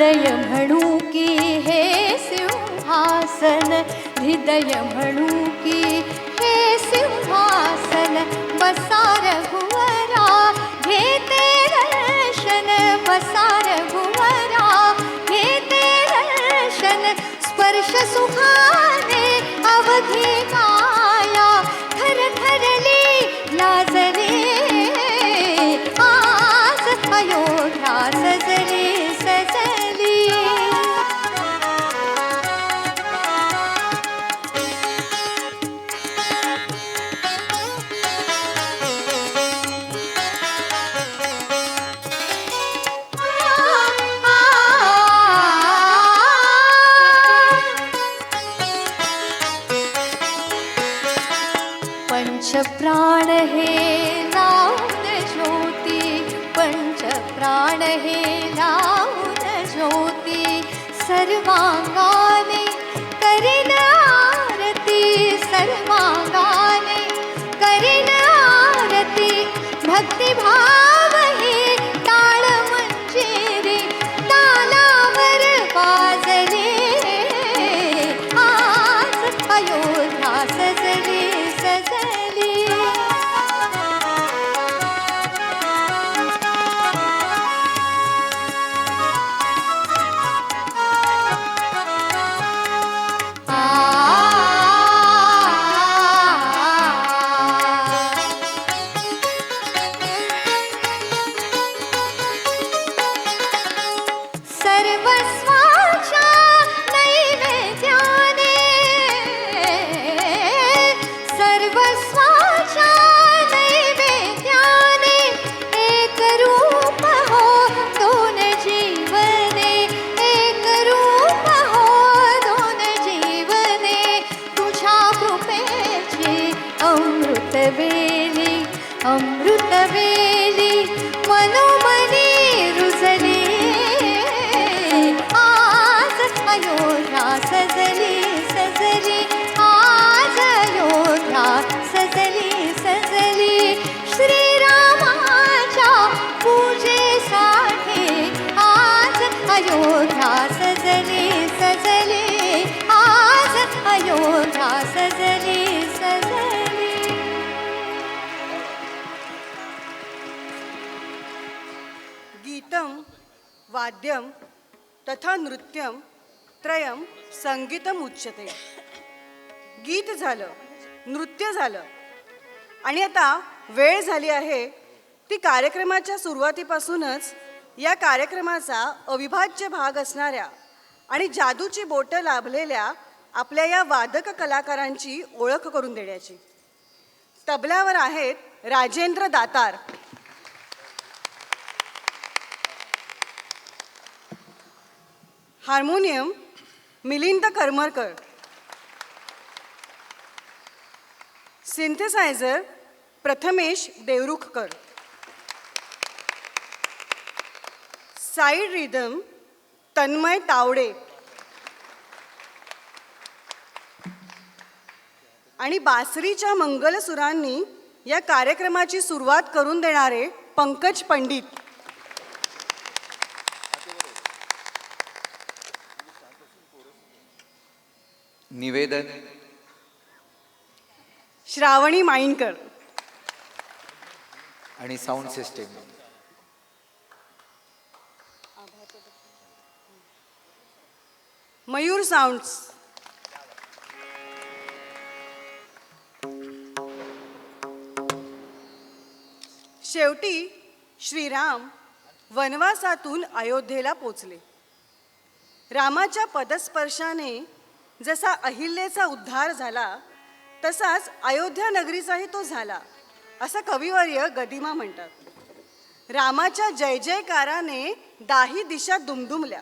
हृदय म्हणू की हे सिंहासन, हृदय म्हणू की हे सिंहासन, बसा रघुवरा घेते दर्शन, बसा रघुवरा घेते दर्शन, स्पर्श सुखाने अवघी काया थरथरली लाजली, आज अयोध्या सजली सजली. पंचप्राण हे लावून ज्योती, पंचप्राण हे लावून ज्योती, सर्वांगाने करीन आरती, सर्वांगाने करीन आरती, भक्तिभाव हे टाळ मंजिरी तालावर वाजले, आज अयोध्या सजली सजली. सर्वस्वाच्या नैवेद्याने, सर्वस्वाच्या नैवेद्याने, एक रूप हो दोन जीवने, एक रूप हो दोन जीवने, तुझ्या कृपेची अमृत वेली, अमृत वेली मनोमनी रुजली, आज अयोध्या सजली सजली, आज अयोध्या सजली सजली. श्रीरामाच्या पूजेसाठी आज अयोध्या सजली सजली, आज अयोध्या सजली सजली. गीतम वाद्यम तथा नृत्यम त्रयम संगीतम उच्यते. गीत झालं, नृत्य झालं, आणि आता वेळ झाली आहे ती कार्यक्रमाच्या सुरुवातीपासूनच या कार्यक्रमाचा अविभाज्य भाग असणाऱ्या आणि जादूची बोटं लाभलेल्या आपल्या या वादक कलाकारांची ओळख करून देण्याची. तबल्यावर आहेत Rajendra Datar, harmonium Milind Karmarkar, synthesiser Prathamesh Devrukhkar, side rhythm Tanmay Tawde आणि बासरीच्या मंगलसुरांनी या कार्यक्रमाची सुरुवात करून देणारे पंकज पंडित. निवेदन श्रावणी माईनकर आणि साऊंड सिस्टीम मयूर साऊंड्स, शेवटी श्रीराम वनवासातून अयोध्येला पोचले. रामाच्या पदस्पर्शाने जसा अहिल्याचा उद्धार झाला तसाच अयोध्या नगरीचाही तो झाला, असं कविवर्य गदिमा म्हणतात. रामाच्या जय जयकाराने दाही दिशा दुमदुमल्या.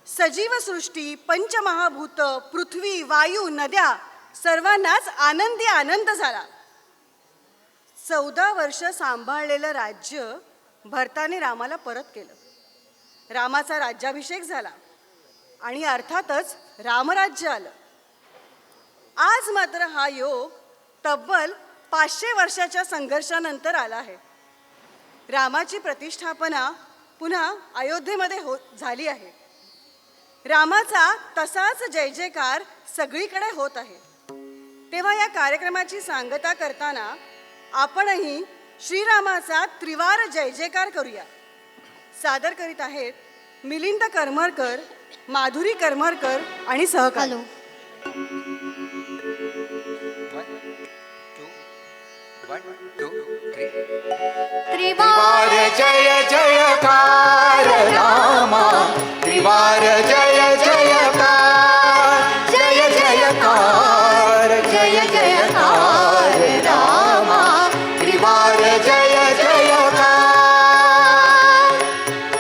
सजीव सृष्टी, पंचमहाभूत, पृथ्वी, वायू, नद्या सर्वांनाच आनंदी आनंद झाला. 14 वर्ष सांभाळलेलं राज्य भरताने रामाला परत केलं. रामाचा राज्याभिषेक झाला आणि अर्थातच रामराज्य आलं. आज मात्र हा योग तब्बल 500 वर्षाच्या संघर्षानंतर आला आहे. रामाची प्रतिष्ठापना पुन्हा अयोध्येमध्ये झाली आहे. रामाचा तसाच जय जयकार सगळीकडे होत आहे. तेव्हा या कार्यक्रमाची सांगता करताना आपणही श्रीरामाचा त्रिवार जय जयकार करूया. सादर करीत आहेत मिलिंद करमरकर, माधुरी करमरकर आणि सहकार. हॅलो. त्रिवार जय जयकार रामा, त्रिवार जय जयकार, जय जयकार, जय जयकार रामा, त्रिवार जय जयकार.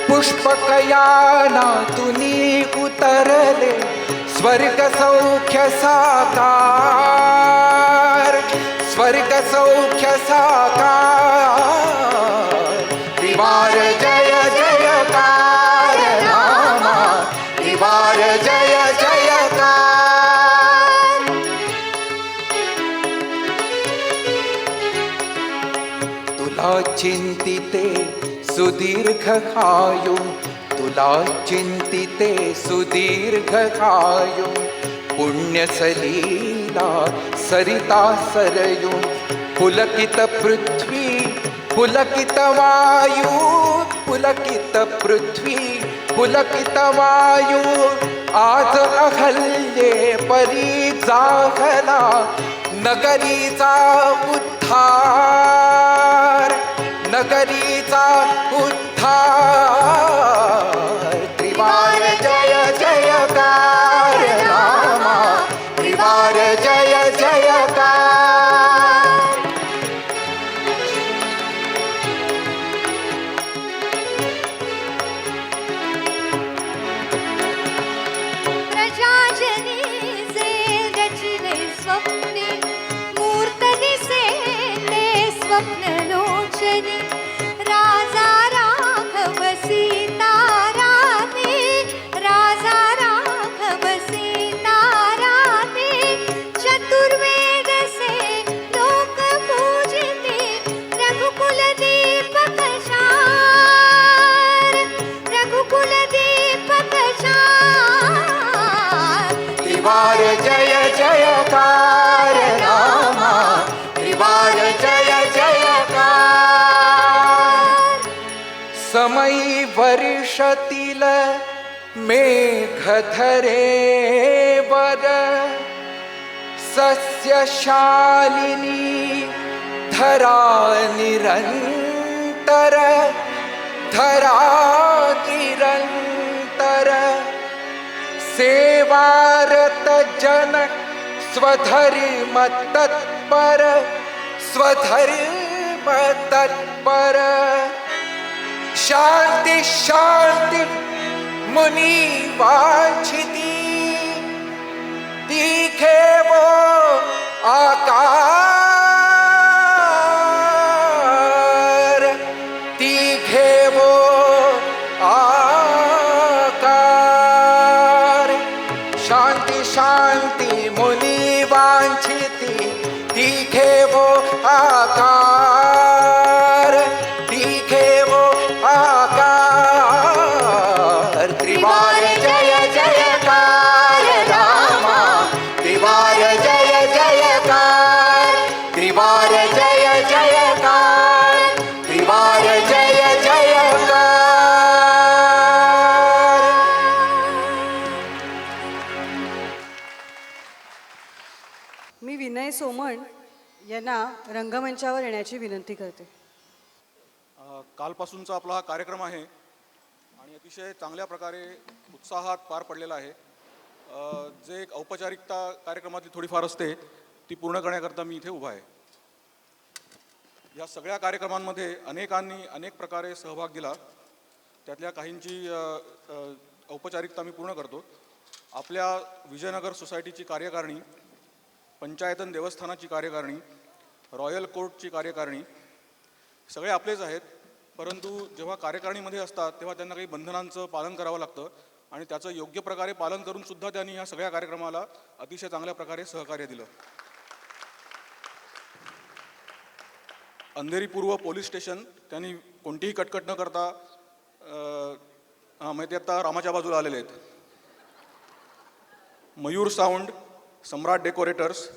पुष्पकयानातुनी उतरले स्वर्ग सौख्य साकार, स्वर्ग सौख्य साकार. त्रिवार जय जयकार रामा, त्रिवार जय जयकार. तुला चिंतिते सुदीर्घ आयु, तुला चिंतिते सुदीर्घ आयु. पुण्य सलीला सरिता सरयू, पुलकित पृथ्वी पुलकित वायू, पुलकित पृथ्वी पुलकित वायू. आज अहल्ये परी जागला नगरीचा उद्धार, नगरीचा उद्धार. त्रिवार जय जयकार रामा, त्रिवार जय जयकार. प्रजाजनी जे रचिले स्वप्ने, मूर्त दिसे ते स्वप्नलोचनी. राजा राघव सीता राधे, राजा राघव सीता राधे. चतुर्वेद से लोक पूजिते, रघुकुल दीपक चार, रघुकुल दीपक चार. त्रिवार जय जयकार रामा, त्रिवार जय जयकार. समयी वर्षतील मेघधरेवर, सस्यशालिनी धरा निरंतर, धरा निरंतर. सेवारत जन स्वधर्म तत्पर, स्वधर्म तत्पर. शांति शांति मुनि वांछिती, दिखे वो आकार, दिखे वो आकार. शांति शांति मुनि वांछिती, दिखे वो आकार, दिखे वो आकार. त्रिवार जय जयकार रामा, त्रिवार जय जयकार, त्रिवार जय जयकार, त्रिवार जय जयकार. मी विनय सोमण यांना रंगमंचावर येण्याची विनंती करते. कालपासूनचा आपला हा कार्यक्रम आहे आणि अतिशय चांगल्या प्रकारे उत्साहात पार पडलेला आहे. जे एक औपचारिकता कार्यक्रमातली थोडीफार असते ती पूर्ण करण्याकरता मी इथे उभा आहे. या सगळ्या कार्यक्रमांमध्ये अनेकांनी अनेक प्रकारे सहभाग दिला. त्यातल्या काहींची औपचारिकता मी पूर्ण करतो. आपल्या विजयनगर सोसायटीची कार्यकारिणी, पंचायतन देवस्थानाची कार्यकारिणी, रॉयल कोर्टची कार्यकारिणी सगळे आपलेच आहेत. परंतु जेव्हा कार्यकारिणीमध्ये असतात तेव्हा त्यांना काही बंधनांचं पालन करावं लागतं आणि त्याचं योग्य प्रकारे पालन करून सुद्धा त्यांनी या सगळ्या कार्यक्रमाला अतिशय चांगल्या प्रकारे सहकार्य दिलं. अंधेरी पूर्व पोलीस स्टेशन त्यांनी कोणतीही कटकट न करता माहिती आता रामाच्या बाजूला आलेले आहेत. मयूर साऊंड, सम्राट डेकोरेटर्स,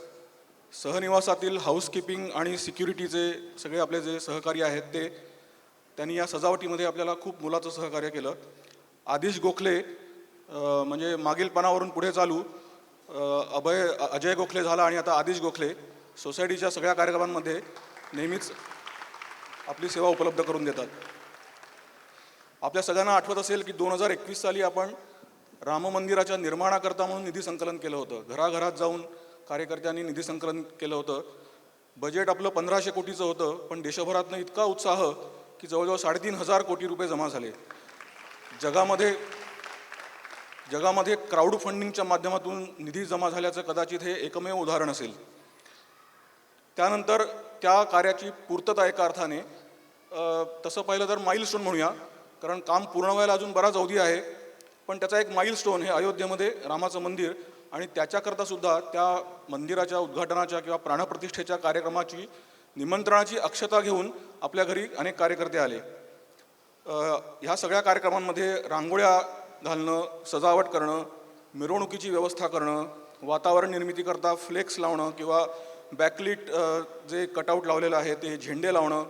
सहनिवासातील हाऊसकीपिंग आणि सिक्युरिटीचे सगळे आपले जे सहकारी आहेत ते, त्यांनी या सजावटीमध्ये आपल्याला खूप मोलाचं सहकार्य केलं. आदिश गोखले, म्हणजे मागील पानावरून पुढे चालू अजय गोखले झाला आणि आता आदिश गोखले, सोसायटीच्या सगळ्या कार्यक्रमांमध्ये नेहमीच आपली सेवा उपलब्ध करून देतात. आपल्या सगळ्यांना आठवत असेल की 2021 साली आपण राम मंदिराच्या निर्माणाकरता म्हणून निधी संकलन केलं होतं. घराघरात जाऊन कार्यकर्त्यांनी निधी संकलन केलं होतं. बजेट आपलं 1500 कोटीचं होतं, पण देशभरातनं इतका उत्साह की जवळजवळ 3500 कोटी रुपये जमा झाले. जगामध्ये क्राऊड फंडिंगच्या माध्यमातून निधी जमा झाल्याचं कदाचित हे एकमेव उदाहरण असेल. त्यानंतर त्या कार्याची पूर्तता एका अर्थाने तसं पाहिलं तर माइलस्टोन म्हणूया, कारण काम पूर्ण व्हायला अजून बराच अवधी आहे, पण त्याचा एक माइलस्टोन हे अयोध्येमध्ये रामाचं मंदिर आणि त्याच्याकरता सुद्धा त्या मंदिराच्या उद्घाटनाच्या किंवा प्राणप्रतिष्ठेच्या कार्यक्रमाची निमंत्रणाची अक्षता घेऊन आपल्या घरी अनेक कार्यकर्ते आले. ह्या सगळ्या कार्यक्रमांमध्ये रांगोळ्या घालणं, सजावट करणं, मिरवणुकीची व्यवस्था करणं, वातावरण निर्मितीकरता फ्लेक्स लावणं किंवा बॅकलिट जे कटआउट लावलेलं आहे ते झेंडे लावणं,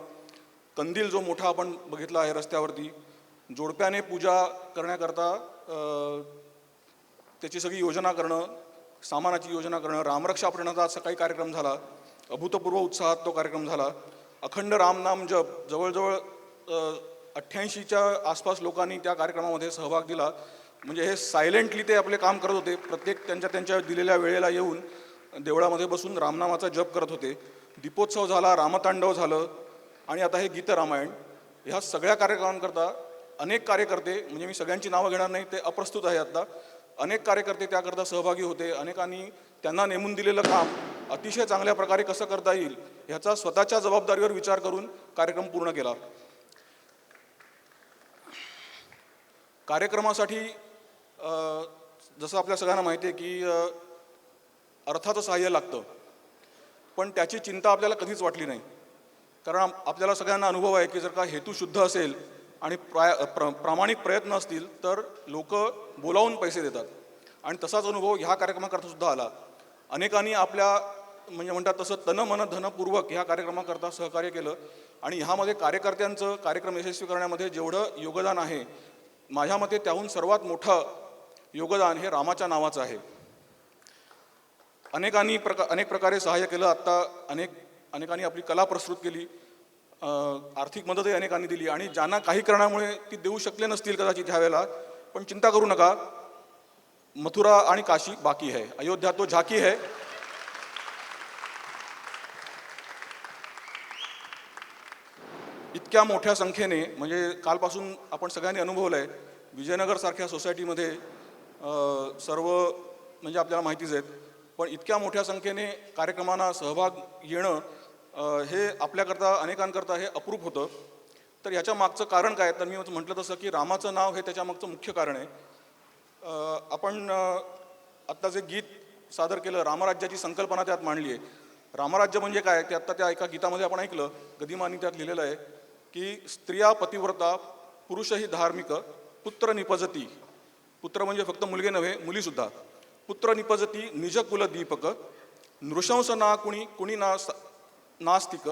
कंदील जो मोठा आपण बघितला आहे रस्त्यावरती, जोडप्याने पूजा करण्याकरता त्याची सगळी योजना करणं, सामानाची योजना करणं, रामरक्षा प्रणचा सकाळी कार्यक्रम झाला, अभूतपूर्व उत्साहात तो कार्यक्रम झाला. अखंड रामनाम जप जवळजवळ 88च्या आसपास लोकांनी त्या कार्यक्रमामध्ये सहभाग दिला. म्हणजे हे सायलेंटली ते आपले काम करत होते. प्रत्येक त्यांच्या दिलेल्या वेळेला येऊन देवळामध्ये बसून रामनामाचा जप करत होते. दीपोत्सव झाला, रामतांडव झालं आणि आता हे गीतरामायण. ह्या सगळ्या कार्यक्रमांकरता अनेक कार्यकर्ते, म्हणजे मी सगळ्यांची नावं घेणार नाही, ते अप्रस्तुत आहे आत्ता, अनेक कार्यकर्ते त्याकरता सहभागी होते. अनेकांनी त्यांना नेमून दिलेलं काम अतिशय चांगल्या प्रकारे कसं करता येईल ह्याचा स्वतःच्या जबाबदारीवर विचार करून कार्यक्रम पूर्ण केला. कार्यक्रमासाठी जसं आपल्या सगळ्यांना माहिती आहे की अर्थाचं सहाय्य लागतं, पण त्याची चिंता आपल्याला कधीच वाटली नाही. कारण आपल्याला सगळ्यांना अनुभव आहे की जर का हेतू शुद्ध असेल आणि प्रामाणिक प्रयत्न असतील तर लोक बोलावून पैसे देतात. आणि तसाच अनुभव ह्या कार्यक्रमाकरता सुद्धा आला. अनेकांनी आपल्या म्हणजे म्हणतात तसं तन मन धनपूर्वक ह्या कार्यक्रमाकरता सहकार्य केलं. आणि ह्यामध्ये कार्यकर्त्यांचं कार्यक्रम यशस्वी करण्यामध्ये जेवढं योगदान आहे, माझ्या मते त्याहून सर्वात मोठं योगदान हे रामाच्या नावाचं आहे. अनेक प्रकारे सहाय्य केलं. आत्ता अनेकांनी आपली कला प्रस्तुत केली, आर्थिक मदतही अनेकांनी दिली. आणि ज्यांना काही कारणामुळे ती देऊ शकले नसतील कदाचित ह्यावेळेला, पण चिंता करू नका, मथुरा आणि काशी बाकी है, अयोध्या तो झाकी है. इतक्या मोठ्या संख्येने, म्हणजे कालपासून आपण सगळ्यांनी अनुभवलं आहे, विजयनगरसारख्या सोसायटीमध्ये सर्व म्हणजे आपल्याला माहितीच आहेत, पण इतक्या मोठ्या संख्येने कार्यक्रमांना सहभाग येणं हे आपल्याकरता अनेकांकरता हे अप्रूप होतं. तर ह्याच्या मागचं कारण काय, तर मी म्हटलं तसं की रामाचं नाव हे त्याच्या मागचं मुख्य कारण आहे. आपण आत्ता जे गीत सादर केलं, रामराज्याची संकल्पना त्यात मांडली आहे. रामराज्य म्हणजे काय ते आत्ता त्या एका गीतामध्ये आपण ऐकलं, गदिमांनी त्यात लिहिलेलं आहे की स्त्रिया पतिव्रता, पुरुषही धार्मिक, पुत्र निपजती, पुत्र म्हणजे फक्त मुलगे नव्हे, मुलीसुद्धा, पुत्र निपजती निज कुल दीपक, नृशंस ना कुणी नास्तिक,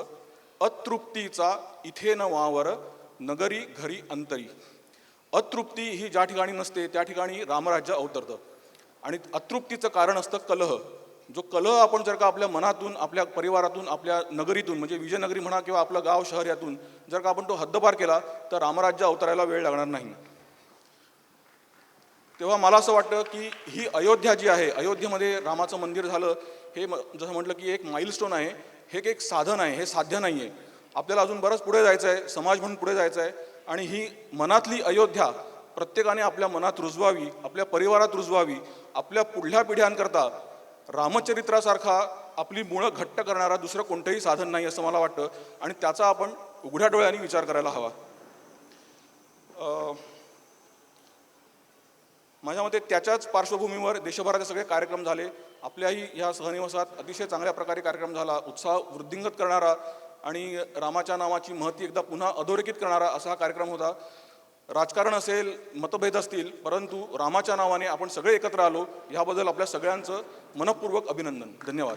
अतृप्तीचा इथे न वावर, नगरी घरी अंतरी. अतृप्ती ही ज्या ठिकाणी नसते त्या ठिकाणी रामराज्य अवतरतं. आणि अतृप्तीचं कारण असतं कलह. जो कलह आपण जर का आपल्या मनातून, आपल्या परिवारातून, आपल्या नगरीतून, म्हणजे विजयनगरी म्हणा किंवा आपलं गाव शहर यातून जर का आपण तो हद्दपार केला तर रामराज्य अवतरायला वेळ लागणार नाही. तेव्हा मला असं वाटतं की ही अयोध्या जी आहे, अयोध्येमध्ये रामाचं मंदिर झालं, हे जसं म्हटलं की एक माइलस्टोन आहे, हे एक साधन आहे, हे साध्य नाही आहे. आपल्याला अजून बरंच पुढे जायचं आहे, समाज म्हणून पुढे जायचं आहे. आणि ही मनातली अयोध्या प्रत्येकाने आपल्या मनात रुजवावी, आपल्या परिवारात रुजवावी. आपल्या पुढल्या पिढ्यांकरता रामचरित्रासारखा आपली मुळं घट्ट करणारा दुसरं कोणतंही साधन नाही असं मला वाटतं. आणि त्याचा आपण उघड्या डोळ्यांनी विचार करायला हवा. माझ्या मते त्याच्याच पार्श्वभूमीवर देशभराचे सगळे कार्यक्रम झाले. आपल्याही ह्या सहनिवासात अतिशय चांगल्या प्रकारे कार्यक्रम झाला. उत्साह वृद्धिंगत करणारा आणि रामाच्या नावाची महती एकदा पुन्हा अधोरेखित करणारा असा हा कार्यक्रम होता. राजकारण असेल, मतभेद असतील, परंतु रामाच्या नावाने आपण सगळे एकत्र आलो, याबद्दल आपल्या सगळ्यांचं मनपूर्वक अभिनंदन. धन्यवाद.